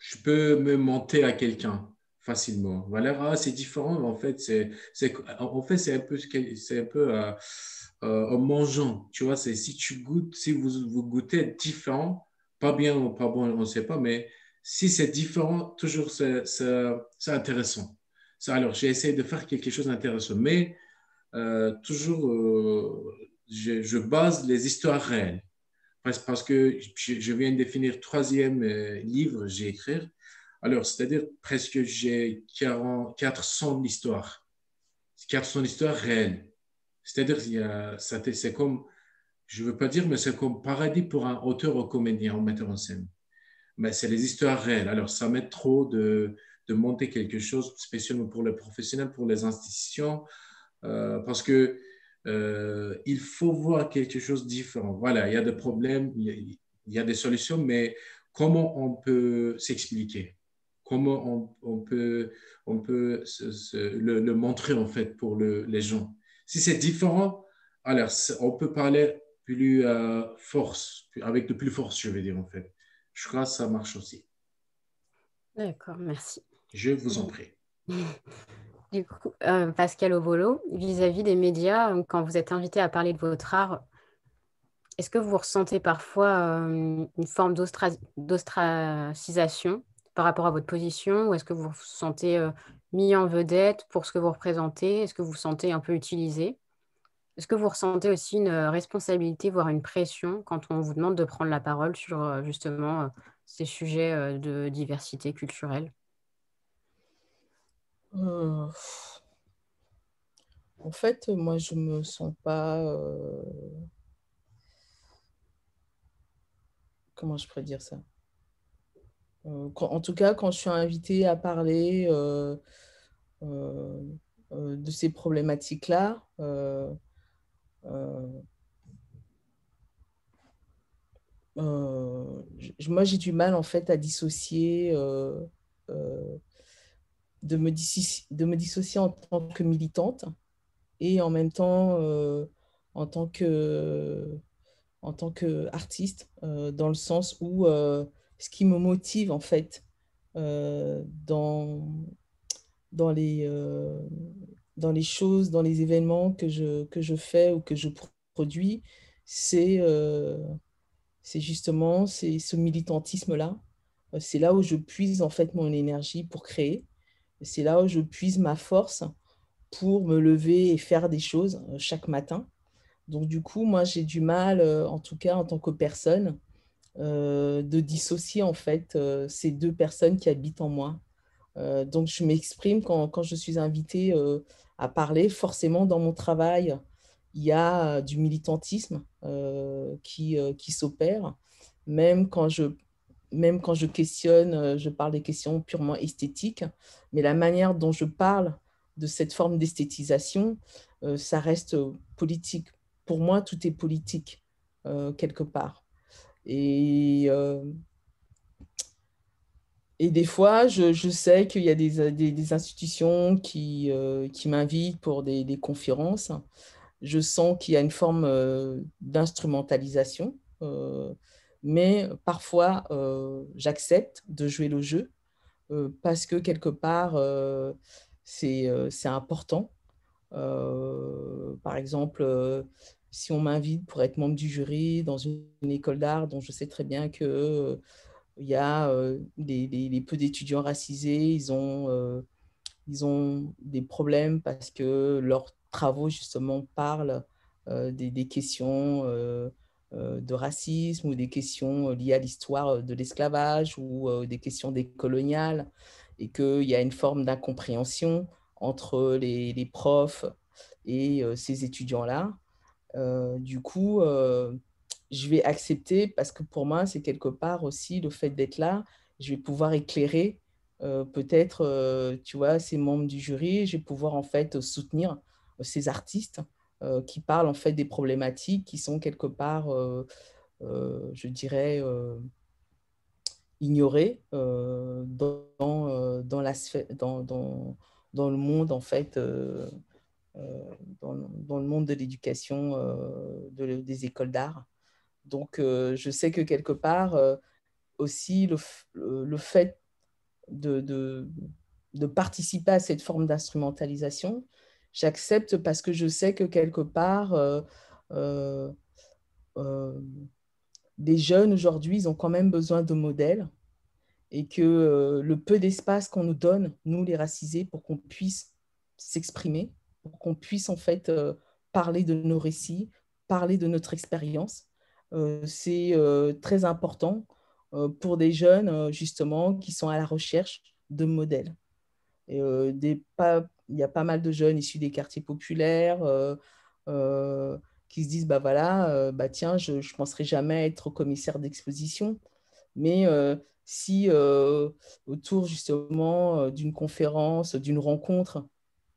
C: je peux me monter à quelqu'un facilement. Voilà, ah, c'est différent, mais en fait, c'est un peu, en mangeant, tu vois, si tu goûtes, si vous goûtez différent, pas bien ou pas bon, on ne sait pas, mais si c'est différent, toujours c'est intéressant. Alors, j'ai essayé de faire quelque chose d'intéressant, mais toujours, je base les histoires réelles. Parce que je viens de finir troisième livre que j'ai écrit. Alors, c'est-à-dire presque j'ai 400 histoires. 400 histoires réelles. C'est-à-dire, c'est comme, je ne veux pas dire, mais c'est comme paradis pour un auteur ou comédien ou metteur en scène. Mais c'est les histoires réelles. Alors, ça m'aide trop de monter quelque chose, spécialement pour les professionnels, pour les institutions, parce que il faut voir quelque chose de différent. Voilà, il y a des problèmes, il y a des solutions, mais comment on peut s'expliquer? Comment on peut le montrer en fait pour les gens? Si c'est différent, alors on peut parler plus force, avec de plus force, je veux dire en fait. Je crois que ça marche aussi.
A: D'accord, merci.
C: Je vous en prie.
A: Du coup, Pascal Ovolo, vis-à-vis des médias, quand vous êtes invité à parler de votre art, est-ce que vous ressentez parfois une forme d'ostracisation par rapport à votre position, ou est-ce que vous vous sentez mis en vedette pour ce que vous représentez? Est-ce que vous vous sentez un peu utilisé? Est-ce que vous ressentez aussi une responsabilité, voire une pression quand on vous demande de prendre la parole sur justement ces sujets de diversité culturelle?
B: Euh, En fait, moi, je me sens pas... comment je pourrais dire ça? En tout cas, quand je suis invitée à parler euh, de ces problématiques-là, euh, moi, j'ai du mal, en fait, à dissocier, euh, de me dissocier en tant que militante et en même temps en tant que, en tant qu'artiste, dans le sens où ce qui me motive, en fait, dans, dans les, dans les choses, dans les événements que je fais ou que je produis, c'est c'est ce militantisme-là. C'est là où je puise en fait mon énergie pour créer. C'est là où je puise ma force pour me lever et faire des choses chaque matin. Donc du coup, moi, j'ai du mal, en tout cas en tant que personne, de dissocier en fait ces deux personnes qui habitent en moi. Donc je m'exprime quand je suis invitée à parler. Forcément, dans mon travail, il y a du militantisme qui s'opère. Même quand je, même quand je questionne, je parle des questions purement esthétiques, mais la manière dont je parle de cette forme d'esthétisation, ça reste politique. Pour moi, tout est politique, quelque part. Et, euh, et des fois, je sais qu'il y a des institutions qui m'invitent pour des conférences. Je sens qu'il y a une forme d'instrumentalisation, mais parfois, j'accepte de jouer le jeu parce que quelque part, c'est important. Par exemple, si on m'invite pour être membre du jury dans une école d'art dont je sais très bien que il y a les peu d'étudiants racisés, ils ont des problèmes parce que leurs travaux, justement, parlent des questions de racisme ou des questions liées à l'histoire de l'esclavage ou des questions décoloniales, et qu'il y a une forme d'incompréhension entre les profs et ces étudiants-là. Du coup, je vais accepter parce que pour moi, c'est quelque part aussi le fait d'être là. Je vais pouvoir éclairer peut-être, tu vois, ces membres du jury. Je vais pouvoir en fait soutenir ces artistes qui parlent en fait des problématiques qui sont quelque part, je dirais, ignoré dans le monde, en fait, dans le monde de l'éducation des écoles d'art. Donc, je sais que quelque part, aussi, le fait de participer à cette forme d'instrumentalisation, j'accepte parce que je sais que quelque part, euh, euh, les jeunes aujourd'hui, ils ont quand même besoin de modèles et que le peu d'espace qu'on nous donne, nous les racisés, pour qu'on puisse s'exprimer, pour qu'on puisse en fait parler de nos récits, parler de notre expérience, c'est très important pour des jeunes justement qui sont à la recherche de modèles. Et, il y a pas mal de jeunes issus des quartiers populaires qui se disent, bah voilà, bah tiens, je ne penserai jamais être commissaire d'exposition, mais si autour justement d'une conférence, d'une rencontre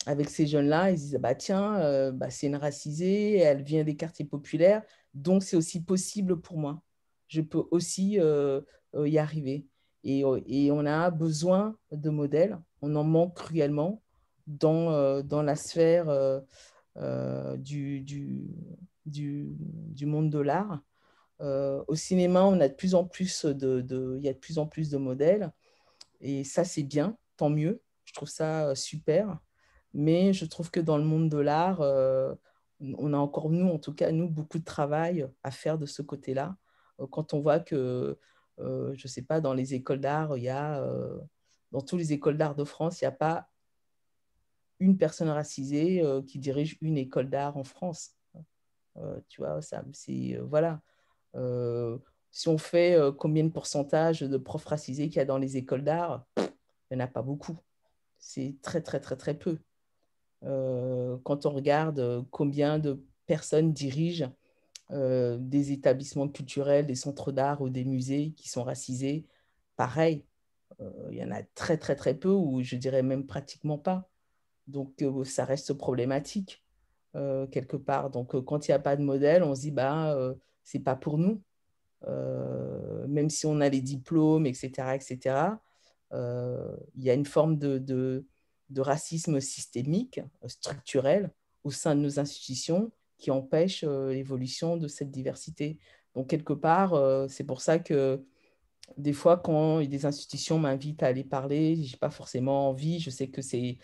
B: avec ces jeunes-là, ils disent, bah tiens, bah, c'est une racisée, elle vient des quartiers populaires, donc c'est aussi possible pour moi. Je peux aussi y arriver. Et on a besoin de modèles, on en manque cruellement dans la sphère du monde de l'art. Au cinéma, on a de plus en plus il y a de plus en plus de modèles. Et ça, c'est bien, tant mieux. Je trouve ça super. Mais je trouve que dans le monde de l'art, on a encore, nous, en tout cas, nous, beaucoup de travail à faire de ce côté-là. Quand on voit que, je ne sais pas, dans les écoles d'art, dans toutes les écoles d'art de France, il n'y a pas une personne racisée qui dirige une école d'art en France. Tu vois, ça, voilà. Euh, Si on fait combien de pourcentage de profs racisés qu'il y a dans les écoles d'art, il n'y en a pas beaucoup. C'est très, très, très, très peu. Quand on regarde combien de personnes dirigent des établissements culturels, des centres d'art ou des musées qui sont racisés, pareil, il y en a très, très, très peu, ou je dirais même pratiquement pas. Donc, ça reste problématique quelque part. Donc, quand il n'y a pas de modèle, on se dit, bah, c'est pas pour nous. Même si on a les diplômes, etc., etc., il y a une forme de racisme systémique, structurel, au sein de nos institutions qui empêche l'évolution de cette diversité. Donc, quelque part, c'est pour ça que des fois, quand des institutions m'invitent à aller parler, je n'ai pas forcément envie, je sais que c'est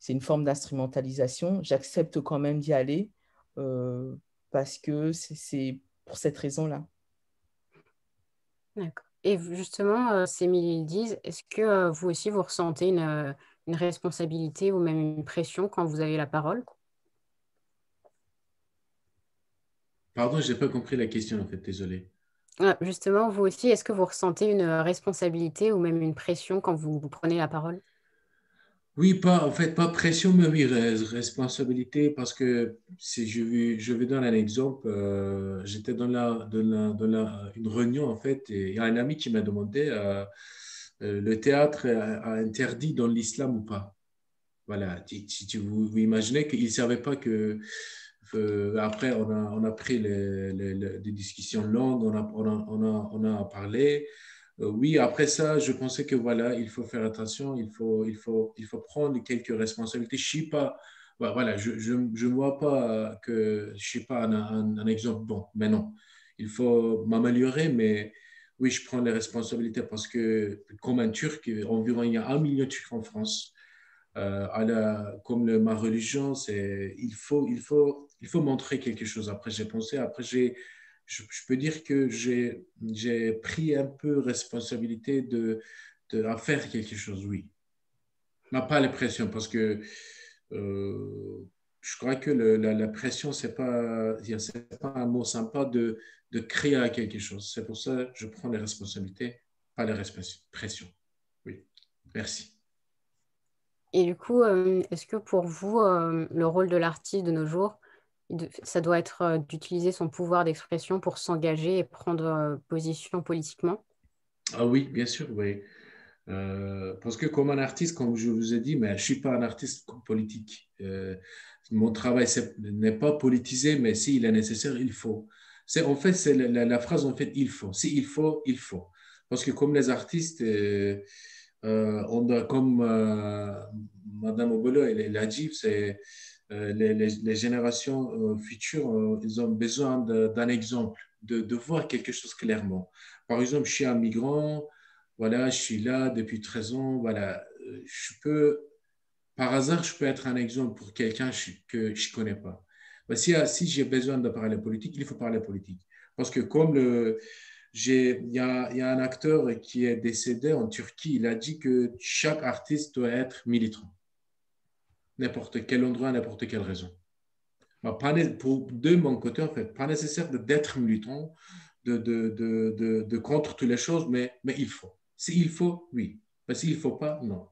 B: une forme d'instrumentalisation, j'accepte quand même d'y aller euh, parce que c'est pour cette raison-là.
A: D'accord. Et justement, ces mille ils disent, est-ce que vous aussi, vous ressentez une responsabilité ou même une pression quand vous avez la parole?
C: Pardon, je n'ai pas compris la question, en fait, désolé.
A: Justement, vous aussi, est-ce que vous ressentez une responsabilité ou même une pression quand vous prenez la parole?
C: Oui, pas, en fait, pas pression, mais oui, responsabilité, parce que si je vais donner un exemple, j'étais une réunion, en fait, et il y a un ami qui m'a demandé le théâtre a interdit dans l'islam ou pas. Voilà, si vous imaginez qu'il ne savait pas que. Après, on a pris des discussions longues, on a parlé. Oui, après ça, je pensais que voilà, il faut faire attention, il faut prendre quelques responsabilités. Je ne sais pas, voilà, je vois pas que, je sais pas, un exemple bon, mais non, il faut m'améliorer, mais oui, je prends les responsabilités parce que, comme un Turc, environ il y a 1 million de Turcs en France. Comme ma religion, il faut montrer quelque chose. Après, j'ai pensé, je peux dire que j'ai pris un peu responsabilité à faire quelque chose, oui. Mais pas la pression, parce que je crois que la pression, c'est pas un mot sympa de créer quelque chose. C'est pour ça que je prends les responsabilités, pas la pression. Oui, merci.
A: Et du coup, est-ce que pour vous, le rôle de l'artiste de nos jours, ça doit être d'utiliser son pouvoir d'expression pour s'engager et prendre position politiquement?
C: Ah oui, bien sûr, oui. Parce que comme un artiste, comme je vous ai dit, mais je ne suis pas un artiste politique. Mon travail n'est pas politisé, mais s'il est nécessaire, il faut. En fait, c'est la phrase, en fait, il faut. Si il faut, il faut. Parce que comme les artistes, on doit, comme Madame Obolo elle a dit, c'est les générations futures, ils ont besoin d'un exemple, de voir quelque chose clairement. Par exemple, je suis un migrant, voilà, je suis là depuis 13 ans, voilà, par hasard, je peux être un exemple pour quelqu'un que je ne connais pas. Ben, si j'ai besoin de parler politique, il faut parler politique. Parce que comme il y a un acteur qui est décédé en Turquie, il a dit que chaque artiste doit être militant. N'importe quel endroit, n'importe quelle raison. De mon côté, en fait, pas nécessaire d'être militant, de contre toutes les choses, mais il faut. S'il faut, oui. Mais s'il ne faut pas, non.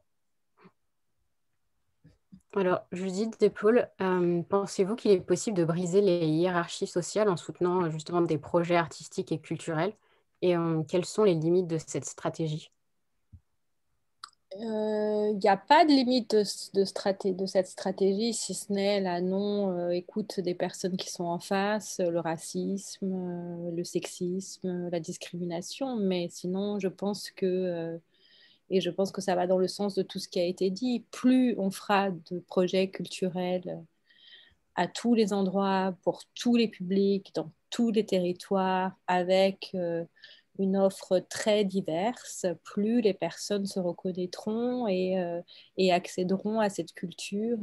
A: Alors, Judith Despaul, pensez-vous qu'il est possible de briser les hiérarchies sociales en soutenant justement des projets artistiques et culturels? Et quelles sont les limites de cette stratégie?
D: Il n'y a pas de limite de cette stratégie, si ce n'est la non-écoute des personnes qui sont en face, le racisme, le sexisme, la discrimination. Mais sinon, et je pense que ça va dans le sens de tout ce qui a été dit, plus on fera de projets culturels à tous les endroits, pour tous les publics, dans tous les territoires, avec une offre très diverse, plus les personnes se reconnaîtront et accéderont à cette culture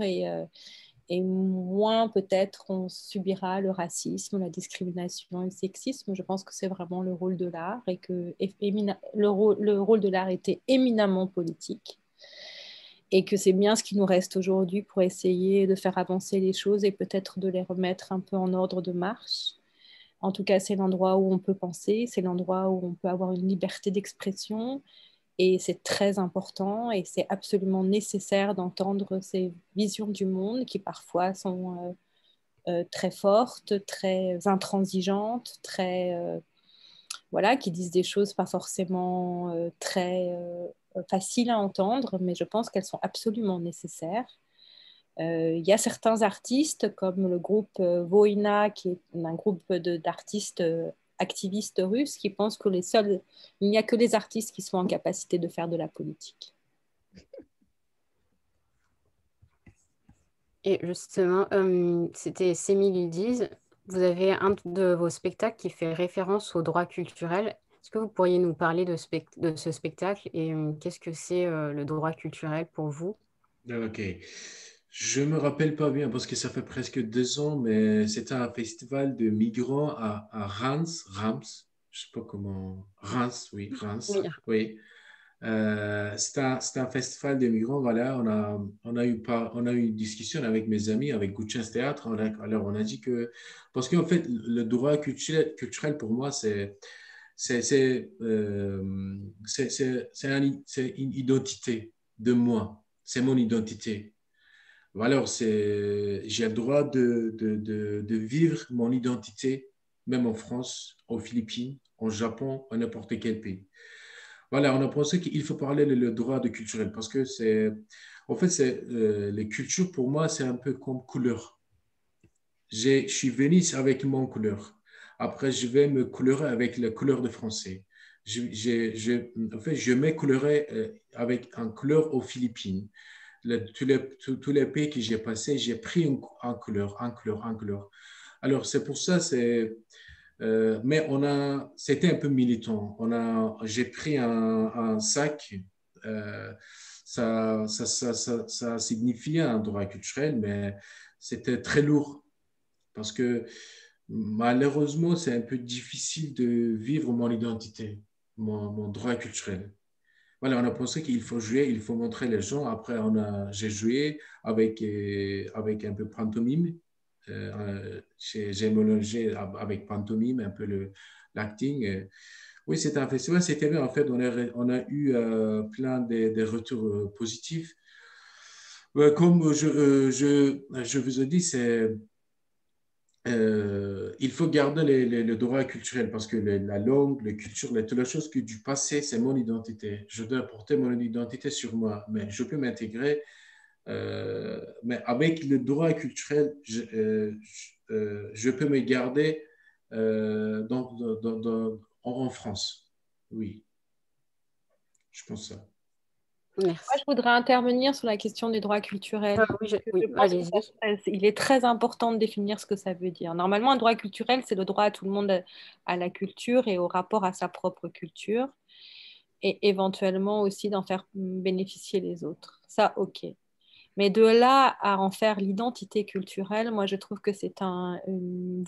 D: et moins peut-être on subira le racisme, la discrimination et le sexisme. Je pense que c'est vraiment le rôle de l'art et que le rôle de l'art était éminemment politique et que c'est bien ce qui nous reste aujourd'hui pour essayer de faire avancer les choses et peut-être de les remettre un peu en ordre de marche. En tout cas, c'est l'endroit où on peut penser, c'est l'endroit où on peut avoir une liberté d'expression et c'est très important et c'est absolument nécessaire d'entendre ces visions du monde qui parfois sont très fortes, très intransigeantes, voilà, qui disent des choses pas forcément très faciles à entendre, mais je pense qu'elles sont absolument nécessaires. Il y a certains artistes, comme le groupe Voina, qui est un groupe d'artistes activistes russes, qui pensent que il n'y a que les artistes qui sont en capacité de faire de la politique.
A: Et justement, c'était Sémiludise. Vous avez un de vos spectacles qui fait référence au droit culturel. Est-ce que vous pourriez nous parler de ce spectacle et qu'est-ce que c'est le droit culturel pour vous?
C: Ok. Je me rappelle pas bien parce que ça fait presque 2 ans, mais c'était un festival de migrants à Reims, je sais pas comment, Reims, oui,
A: Oui.
C: Reims, oui. C'était un festival de migrants, voilà. On a eu une discussion avec mes amis, avec Goutchens Théâtre. Alors, on a dit que, parce qu'en fait, le droit culturel pour moi, c'est, c'est, c'est une identité de moi. C'est mon identité. Alors, j'ai le droit de vivre mon identité, même en France, aux Philippines, au Japon, à n'importe quel pays. Voilà, on a pensé qu'il faut parler le droit de culturel parce que en fait, les cultures pour moi, c'est un peu comme couleur. Je suis venu avec mon couleur. Après, je vais me colorer avec la couleur de français. En fait, je me colorerai avec un couleur aux Philippines. Tous les pays que j'ai passés, j'ai pris un couleur, un couleur, un couleur. Alors, c'est pour ça, mais c'était un peu militant. J'ai pris un sac. euh, ça signifiait un droit culturel, mais c'était très lourd parce que malheureusement, c'est un peu difficile de vivre mon identité, mon droit culturel. Voilà, on a pensé qu'il faut jouer, il faut montrer les gens. Après, j'ai joué avec un peu pantomime. J'ai mélangé avec pantomime un peu l'acting. Oui, c'était un festival, c'était bien. En fait, on a eu plein de retours positifs. Comme je vous ai dit, il faut garder le droit culturel parce que la langue, la culture, toutes les choses que du passé, c'est mon identité. Je dois porter mon identité sur moi, mais je peux m'intégrer. Mais avec le droit culturel, je peux me garder en France. Oui. Je pense ça.
A: Merci.
D: Moi, je voudrais intervenir sur la question des droits culturels.
A: Oui,
D: Je pense
A: allez-y.
D: qu'il est très important de définir ce que ça veut dire. Normalement, un droit culturel, c'est le droit à tout le monde à la culture et au rapport à sa propre culture, et éventuellement aussi d'en faire bénéficier les autres. Ça, ok. Mais de là à en faire l'identité culturelle, moi, je trouve que c'est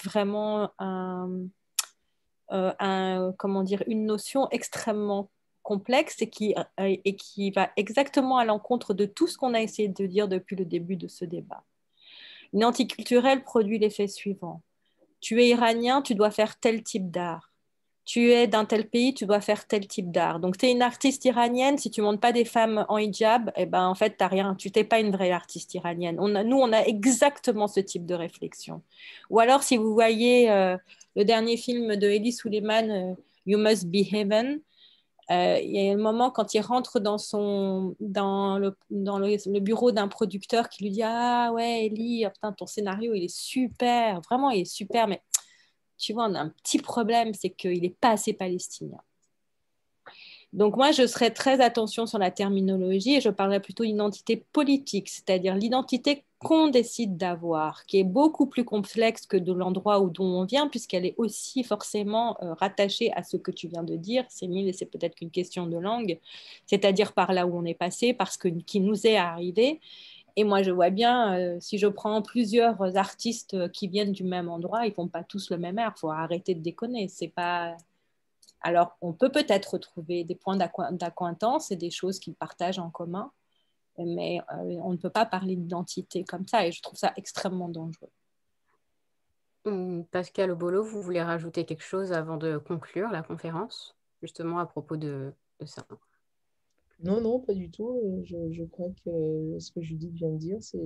D: vraiment comment dire, une notion extrêmement complexe et qui va exactement à l'encontre de tout ce qu'on a essayé de dire depuis le début de ce débat. Une anticulturelle produit l'effet suivant. Tu es iranien, tu dois faire tel type d'art. Tu es d'un tel pays, tu dois faire tel type d'art. Donc, tu es une artiste iranienne, si tu ne montres pas des femmes en hijab, eh ben, en fait, t'as rien. Tu n'es pas une vraie artiste iranienne. Nous, on a exactement ce type de réflexion. Ou alors, si vous voyez le dernier film de Elie Souleiman, You Must Be Heaven, il y a un moment quand il rentre dans le bureau d'un producteur qui lui dit ah ouais Elie, putain, ton scénario il est super, vraiment il est super, mais tu vois on a un petit problème, c'est qu'il n'est pas assez palestinien. Donc moi, je serais très attention sur la terminologie et je parlerais plutôt d'identité politique, c'est-à-dire l'identité qu'on décide d'avoir, qui est beaucoup plus complexe que de l'endroit d'où on vient, puisqu'elle est aussi forcément rattachée à ce que tu viens de dire, Céline, et c'est peut-être qu'une question de langue, c'est-à-dire par là où on est passé, parce que qui nous est arrivé. Et moi, je vois bien, si je prends plusieurs artistes qui viennent du même endroit, ils ne font pas tous le même air. Il faut arrêter de déconner. C'est pas... Alors, on peut peut-être retrouver des points d'acquaintance et des choses qu'ils partagent en commun, mais on ne peut pas parler d'identité comme ça et je trouve ça extrêmement dangereux.
A: Pascal Obolo, vous voulez rajouter quelque chose avant de conclure la conférence, justement à propos de ça?
B: Non, non, pas du tout. Je crois que ce que Judith vient de dire, c'est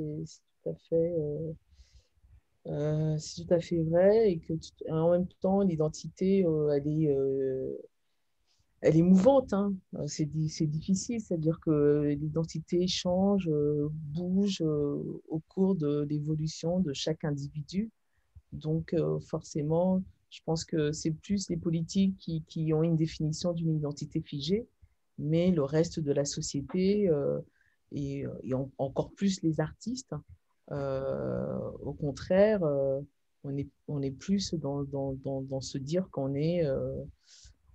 B: c'est tout à fait vrai et que en même temps, l'identité, elle est mouvante, hein. C'est difficile, c'est-à-dire que l'identité change, bouge au cours de l'évolution de chaque individu. Donc, forcément, je pense que c'est plus les politiques qui ont une définition d'une identité figée, mais le reste de la société et encore plus les artistes, au contraire, on est plus dans se dire on est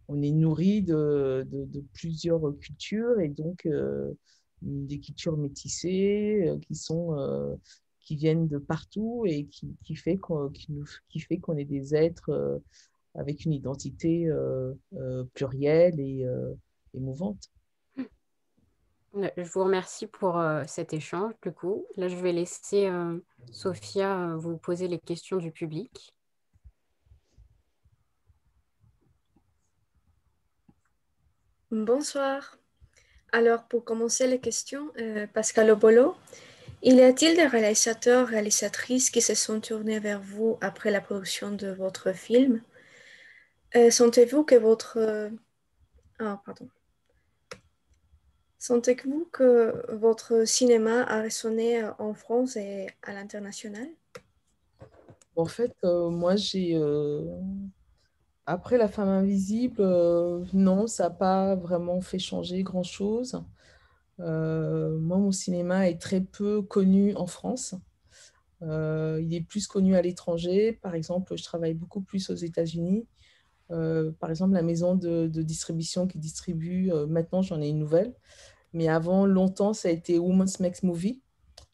B: nourri de plusieurs cultures et donc des cultures métissées qui viennent de partout et qui fait qu'on est des êtres avec une identité plurielle et mouvante.
A: Je vous remercie pour cet échange, du coup. Là, je vais laisser Sophia vous poser les questions du public.
E: Bonsoir. Alors, pour commencer les questions, Pascal Obolo, y a-t-il des réalisateurs, réalisatrices qui se sont tournés vers vous après la production de votre film? Sentez-vous que Sentez-vous que votre cinéma a résonné en France et à l'international?
B: En fait, moi, après La femme invisible, non, ça n'a pas vraiment fait changer grand-chose. Moi, mon cinéma est très peu connu en France. Il est plus connu à l'étranger. Par exemple, je travaille beaucoup plus aux États-Unis. Par exemple, la maison de distribution qui distribue, maintenant j'en ai une nouvelle, mais avant, longtemps, ça a été Women's Makes Movie,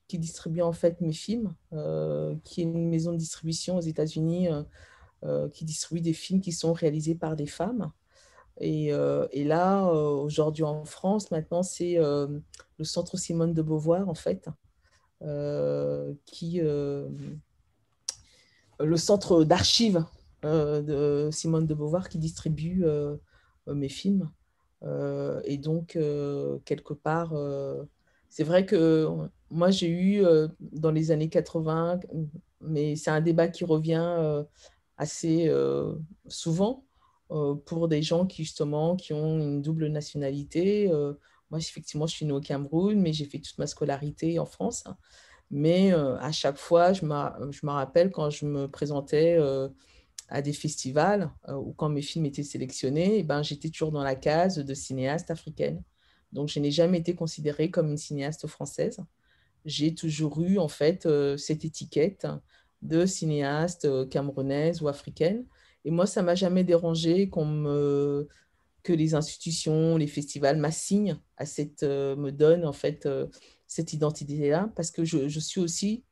B: qui distribue en fait mes films, qui est une maison de distribution aux États-Unis qui distribue des films qui sont réalisés par des femmes. Et là, aujourd'hui en France, maintenant, c'est le Centre Simone de Beauvoir, en fait, le centre d'archives de Simone de Beauvoir qui distribue mes films. Et donc, quelque part, c'est vrai que moi, j'ai eu dans les années 80, mais c'est un débat qui revient assez souvent pour des gens qui, justement, qui ont une double nationalité. Moi, effectivement, je suis née au Cameroun, mais j'ai fait toute ma scolarité en France. Mais à chaque fois, je me rappelle quand je me présentais à des festivals ou quand mes films étaient sélectionnés, eh ben, j'étais toujours dans la case de cinéaste africaine. Donc, je n'ai jamais été considérée comme une cinéaste française. J'ai toujours eu, en fait, cette étiquette de cinéaste camerounaise ou africaine. Et moi, ça ne m'a jamais dérangé que les institutions, les festivals m'assignent me donnent, en fait, cette identité-là, parce que je suis aussi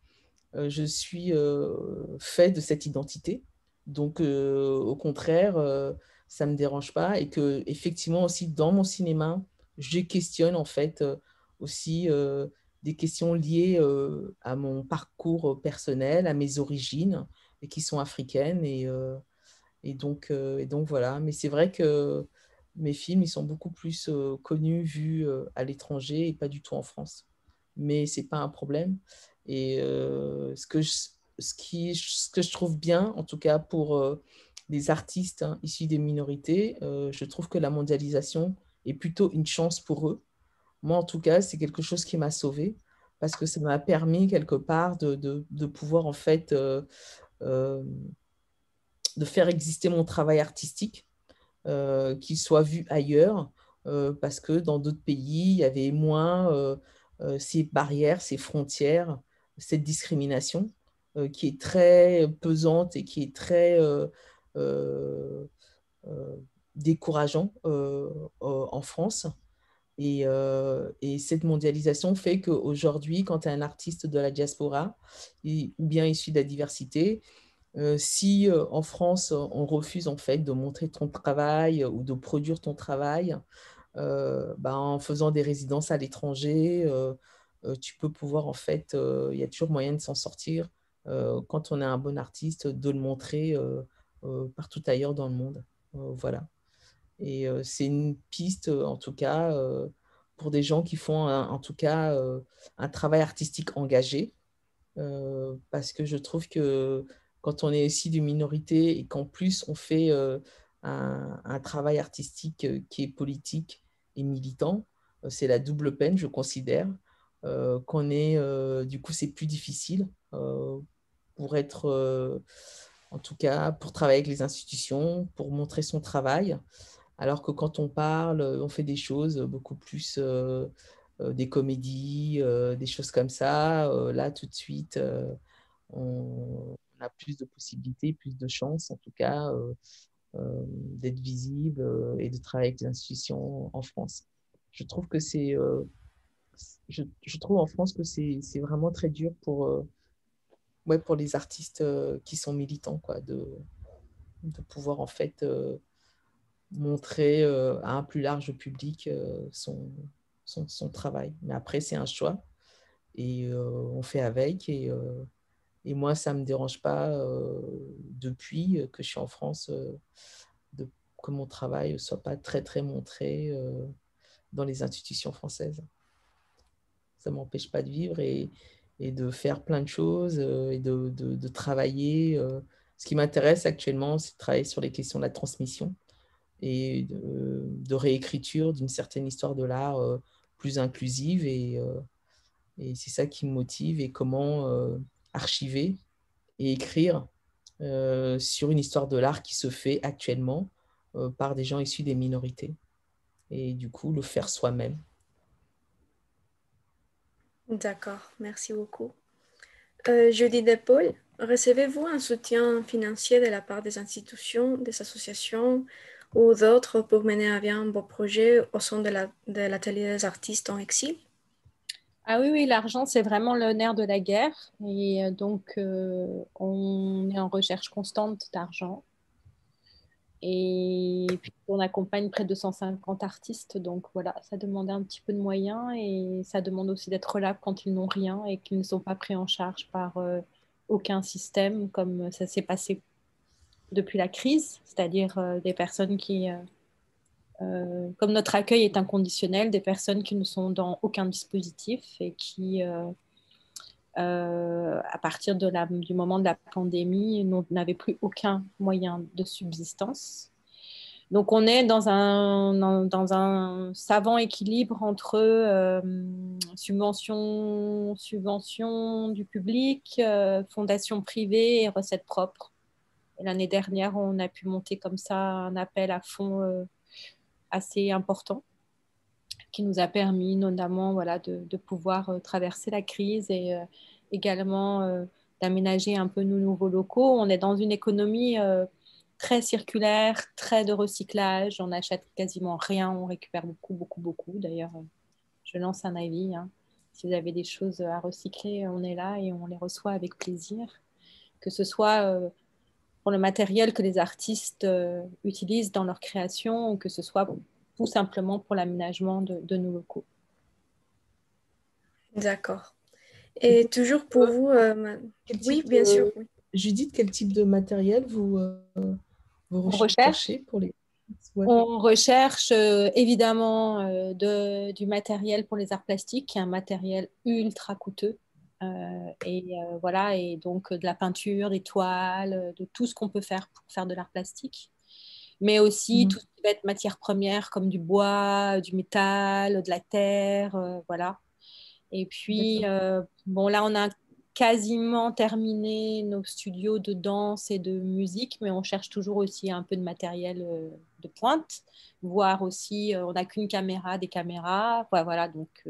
B: je suis fait de cette identité. Donc, au contraire, ça ne me dérange pas. Et que, effectivement, aussi dans mon cinéma, je questionne en fait aussi des questions liées à mon parcours personnel, à mes origines, et qui sont africaines. Et donc voilà. Mais c'est vrai que mes films, ils sont beaucoup plus connus, vus à l'étranger et pas du tout en France. Mais c'est pas un problème. Et ce que je trouve bien, en tout cas pour les artistes issus des minorités, je trouve que la mondialisation est plutôt une chance pour eux. Moi, en tout cas, c'est quelque chose qui m'a sauvée parce que ça m'a permis quelque part de pouvoir en fait euh, de faire exister mon travail artistique, qu'il soit vu ailleurs, parce que dans d'autres pays, il y avait moins ces barrières, ces frontières, cette discrimination qui est très pesante et qui est très euh, euh, décourageant en France. Et cette mondialisation fait qu'aujourd'hui, quand tu es un artiste de la diaspora ou bien issu de la diversité, si en France, on refuse en fait de montrer ton travail ou de produire ton travail, en faisant des résidences à l'étranger, tu peux pouvoir en fait, il y a toujours moyen de s'en sortir quand on est un bon artiste, de le montrer partout ailleurs dans le monde. Voilà. Et c'est une piste, en tout cas, pour des gens qui font en tout cas un travail artistique engagé parce que je trouve que quand on est aussi d'une minorité et qu'en plus on fait un travail artistique qui est politique et militant, c'est la double peine, je considère, du coup, c'est plus difficile pour être, en tout cas, pour travailler avec les institutions, pour montrer son travail. Alors que quand on parle, on fait des choses beaucoup plus, des comédies, des choses comme ça. Là, tout de suite, on a plus de possibilités, plus de chances, en tout cas, d'être visible et de travailler avec les institutions en France. Je trouve que je trouve en France que c'est vraiment très dur ouais, pour les artistes qui sont militants, quoi, de pouvoir en fait montrer à un plus large public son travail. Mais après, c'est un choix et on fait avec. Et moi, ça ne me dérange pas depuis que je suis en France que mon travail ne soit pas très, très montré dans les institutions françaises. Ça ne m'empêche pas de vivre et de faire plein de choses et de travailler. Ce qui m'intéresse actuellement, c'est de travailler sur les questions de la transmission et de réécriture d'une certaine histoire de l'art plus inclusive. Et c'est ça qui me motive et comment archiver et écrire sur une histoire de l'art qui se fait actuellement par des gens issus des minorités. Et du coup, le faire soi-même.
E: D'accord, merci beaucoup. Judith de Paul, recevez-vous un soutien financier de la part des institutions, des associations ou d'autres pour mener à bien vos projets au sein de l'atelier des artistes en exil?
D: Ah oui, oui, l'argent, c'est vraiment le nerf de la guerre. Et donc, on est en recherche constante d'argent. Et puis, on accompagne près de 150 artistes. Donc, voilà, ça demande un petit peu de moyens et ça demande aussi d'être là quand ils n'ont rien et qu'ils ne sont pas pris en charge par aucun système, comme ça s'est passé depuis la crise, c'est-à-dire des personnes comme notre accueil est inconditionnel, des personnes qui ne sont dans aucun dispositif et qui, à partir du moment de la pandémie, n'avaient plus aucun moyen de subsistance. Donc, on est dans un savant équilibre entre subvention du public, fondations privées et recettes propres. Et l'année dernière, on a pu monter comme ça un appel à fonds assez important qui nous a permis notamment voilà, de pouvoir traverser la crise et également d'aménager un peu nos nouveaux locaux. On est dans une économie très circulaire, très de recyclage. On n'achète quasiment rien, on récupère beaucoup, beaucoup, beaucoup. D'ailleurs, je lance un avis. Hein. Si vous avez des choses à recycler, on est là et on les reçoit avec plaisir. Que ce soit pour le matériel que les artistes utilisent dans leur création ou que ce soit tout simplement pour l'aménagement de nos locaux.
E: D'accord. Et toujours pour vous, oui, bien sûr. Oui.
B: Judith, quel type de matériel vous recherchez pour les... Ouais.
D: On recherche évidemment du matériel pour les arts plastiques, qui est un matériel ultra coûteux. Voilà, et donc de la peinture, des toiles, de tout ce qu'on peut faire pour faire de l'art plastique. Mais aussi tout ce qui va être matière première, comme du bois, du métal, de la terre, voilà. Et puis, bon, là, on a quasiment terminé nos studios de danse et de musique, mais on cherche toujours aussi un peu de matériel de pointe, voire aussi, on n'a qu'une caméra, des caméras, voilà, donc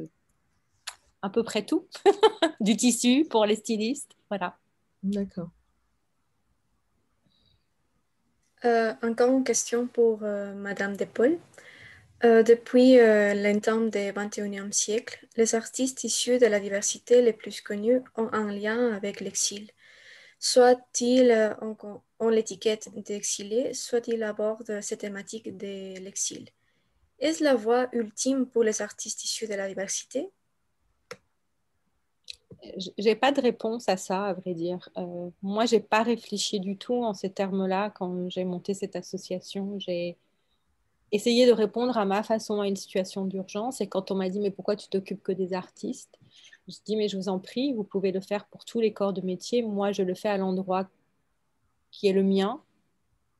D: à peu près tout, du tissu pour les stylistes, voilà.
B: D'accord.
E: Encore une question pour Madame Despaul. Depuis l'interme du XXIe siècle, les artistes issus de la diversité les plus connus ont un lien avec l'exil. Soit-ils ont l'étiquette d'exilé, soit ils abordent cette thématique de l'exil. Est-ce la voie ultime pour les artistes issus de la diversité?
D: J'ai pas de réponse à ça, à vrai dire. Moi, j'ai pas réfléchi du tout en ces termes-là quand j'ai monté cette association. J'ai essayé de répondre à ma façon à une situation d'urgence. Et quand on m'a dit, mais pourquoi tu t'occupes que des artistes? Je me suis dit, mais je vous en prie, vous pouvez le faire pour tous les corps de métier. Moi, je le fais à l'endroit qui est le mien,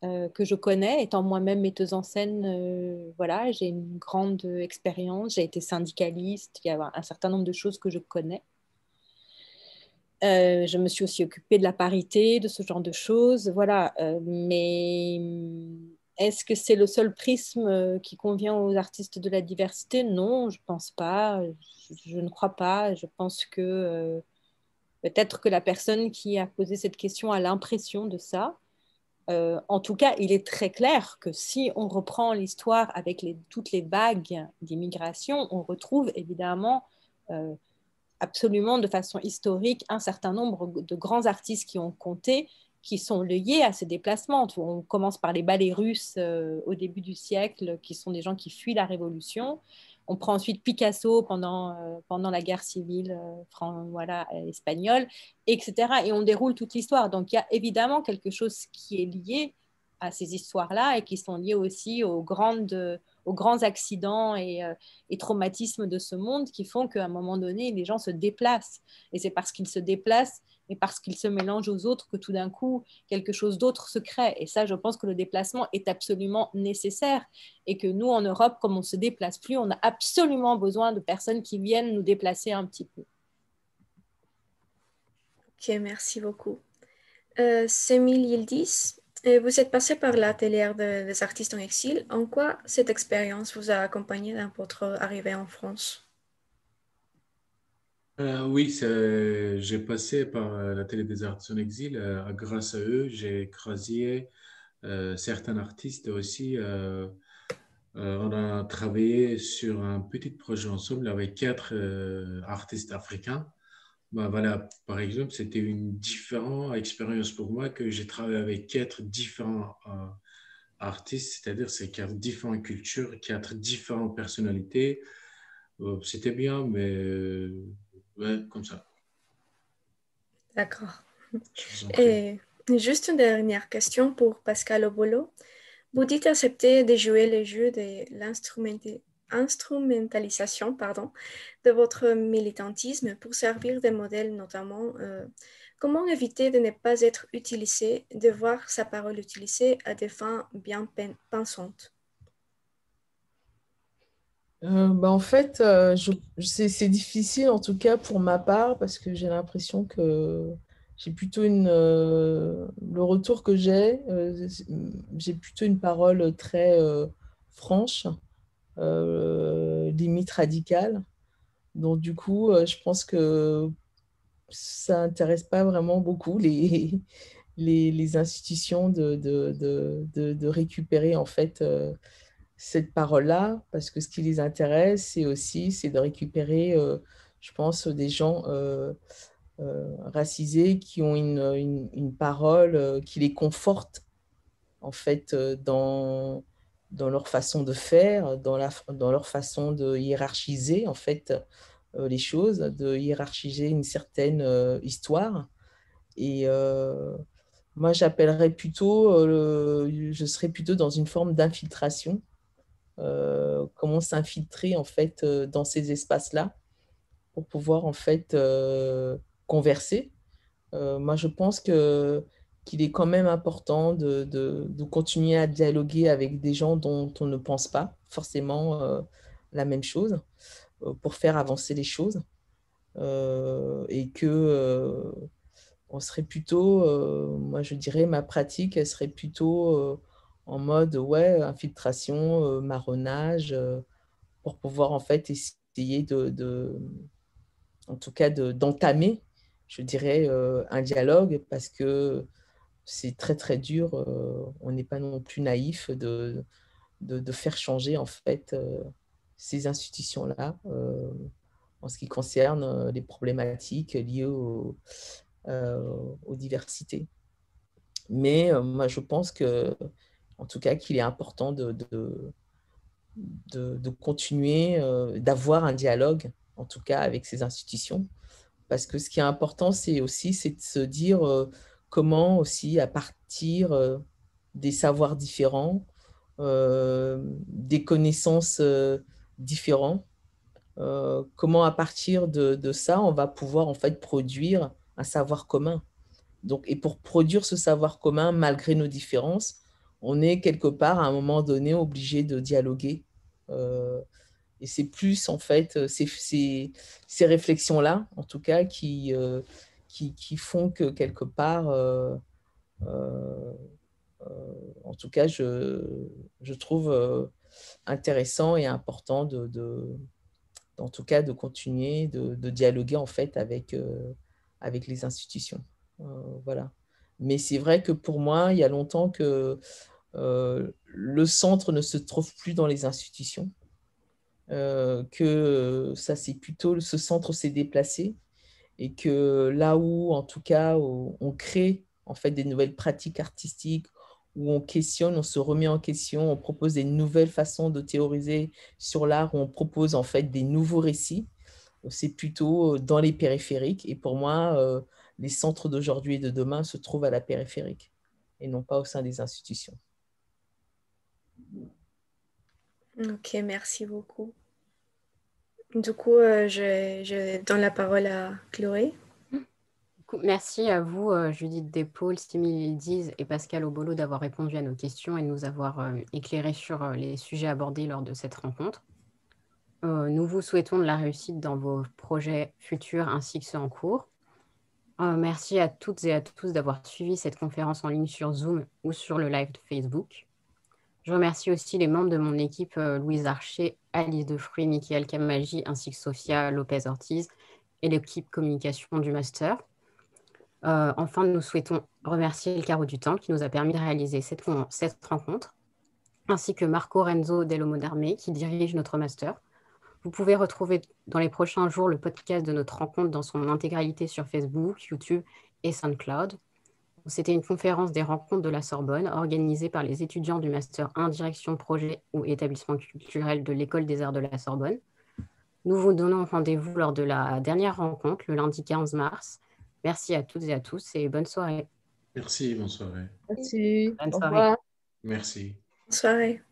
D: que je connais, étant moi-même metteuse en scène. Voilà, j'ai une grande expérience. J'ai été syndicaliste. Il y a un certain nombre de choses que je connais. Je me suis aussi occupée de la parité, de ce genre de choses, voilà. Mais est-ce que c'est le seul prisme qui convient aux artistes de la diversité? Non, je pense pas. Je ne crois pas. Je pense que peut-être que la personne qui a posé cette question a l'impression de ça. En tout cas, il est très clair que si on reprend l'histoire avec toutes les vagues d'immigration, on retrouve évidemment absolument de façon historique un certain nombre de grands artistes qui ont compté, qui sont liés à ces déplacements. On commence par les ballets russes au début du siècle, qui sont des gens qui fuient la Révolution. On prend ensuite Picasso pendant la guerre civile espagnole, etc. Et on déroule toute l'histoire. Donc il y a évidemment quelque chose qui est lié à ces histoires-là et qui sont liées aussi aux grands accidents et traumatismes de ce monde qui font qu'à un moment donné, les gens se déplacent. Et c'est parce qu'ils se déplacent et parce qu'ils se mélangent aux autres que tout d'un coup, quelque chose d'autre se crée. Et ça, je pense que le déplacement est absolument nécessaire et que nous, en Europe, comme on ne se déplace plus, on a absolument besoin de personnes qui viennent nous déplacer un petit peu.
E: Ok, merci beaucoup. Semil Yildiz, vous êtes passé par l'atelier des artistes en exil. En quoi cette expérience vous a accompagné dans votre arrivée en France?
C: Oui, j'ai passé par la télé des artistes en exil. Grâce à eux, j'ai croisé certains artistes aussi. On a travaillé sur un petit projet ensemble avec quatre artistes africains. Ben voilà, par exemple, c'était une différente expérience pour moi que j'ai travaillé avec quatre différents artistes, c'est-à-dire c'est quatre différentes cultures, quatre différentes personnalités. C'était bien, mais ouais, comme ça.
E: D'accord.
C: Je vous en prie.
E: Et juste une dernière question pour Pascal Obolo. Vous dites accepter de jouer le jeu de l'instrumentalisation, de votre militantisme pour servir de modèle notamment. Comment éviter de ne pas être utilisé, de voir sa parole utilisée à des fins bien pensantes?
B: En fait, c'est difficile en tout cas pour ma part parce que j'ai l'impression que j'ai plutôt le retour que j'ai plutôt une parole très franche, limite radicale. Donc, du coup, je pense que ça n'intéresse pas vraiment beaucoup les institutions de récupérer en fait cette parole-là, parce que ce qui les intéresse, c'est de récupérer, je pense, des gens racisés qui ont une parole qui les conforte en fait dans leur façon de faire, dans leur façon de hiérarchiser en fait les choses, de hiérarchiser une certaine histoire. Et moi, j'appellerais plutôt, je serais plutôt dans une forme d'infiltration. Comment s'infiltrer en fait dans ces espaces-là pour pouvoir en fait converser. Moi, je pense qu'il est quand même important de continuer à dialoguer avec des gens dont on ne pense pas forcément la même chose pour faire avancer les choses. Et que on serait plutôt, moi je dirais, ma pratique, elle serait plutôt en mode, ouais, infiltration, marronnage, pour pouvoir en fait essayer en tout cas, d'entamer, je dirais, un dialogue, parce que c'est très, très dur. On n'est pas non plus naïf de faire changer en fait ces institutions-là en ce qui concerne les problématiques liées aux diversités. Mais moi, je pense que, en tout cas, qu'il est important de continuer, d'avoir un dialogue, en tout cas, avec ces institutions. Parce que ce qui est important, c'est de se dire comment aussi, à partir des savoirs différents, des connaissances différentes, comment à partir de ça, on va pouvoir en fait produire un savoir commun. Donc, et pour produire ce savoir commun, malgré nos différences, on est quelque part, à un moment donné, obligé de dialoguer. Et c'est plus, en fait, ces réflexions-là, en tout cas, qui font que, quelque part, en tout cas, je trouve intéressant et important en tout cas, de continuer de dialoguer, en fait, avec les institutions. Voilà. Mais c'est vrai que pour moi, il y a longtemps que le centre ne se trouve plus dans les institutions, que ça, c'est plutôt ce centre s'est déplacé et que là où, en tout cas, on crée en fait des nouvelles pratiques artistiques, où on questionne, on se remet en question, on propose des nouvelles façons de théoriser sur l'art, où on propose en fait des nouveaux récits, c'est plutôt dans les périphériques. Et pour moi, les centres d'aujourd'hui et de demain se trouvent à la périphérique et non pas au sein des institutions.
E: Ok, merci beaucoup. Du coup, je donne la parole à Chloé.
A: Merci à vous, Judith Despaul, Stimili Ildiz et Pascal Obolo d'avoir répondu à nos questions et de nous avoir éclairés sur les sujets abordés lors de cette rencontre. Nous vous souhaitons de la réussite dans vos projets futurs ainsi que ceux en cours. Merci à toutes et à tous d'avoir suivi cette conférence en ligne sur Zoom ou sur le live de Facebook. Je remercie aussi les membres de mon équipe, Louise Archer, Alice Defruy, Mickaël Kamagi, ainsi que Sophia Lopez-Ortiz et l'équipe communication du Master. Enfin, nous souhaitons remercier le Carreau du Temple qui nous a permis de réaliser cette rencontre, ainsi que Marco Renzo Dellomo d'Armé qui dirige notre Master. Vous pouvez retrouver dans les prochains jours le podcast de notre rencontre dans son intégralité sur Facebook, YouTube et SoundCloud. C'était une conférence des rencontres de la Sorbonne organisée par les étudiants du Master 1 Direction Projet ou Établissement culturel de l'École des Arts de la Sorbonne. Nous vous donnons rendez-vous lors de la dernière rencontre, le lundi 15 mars. Merci à toutes et à tous et bonne soirée.
C: Merci, bonne soirée.
B: Merci.
A: Bonne
B: Au
A: soirée.
B: revoir.
C: Merci.
E: Bonne soirée.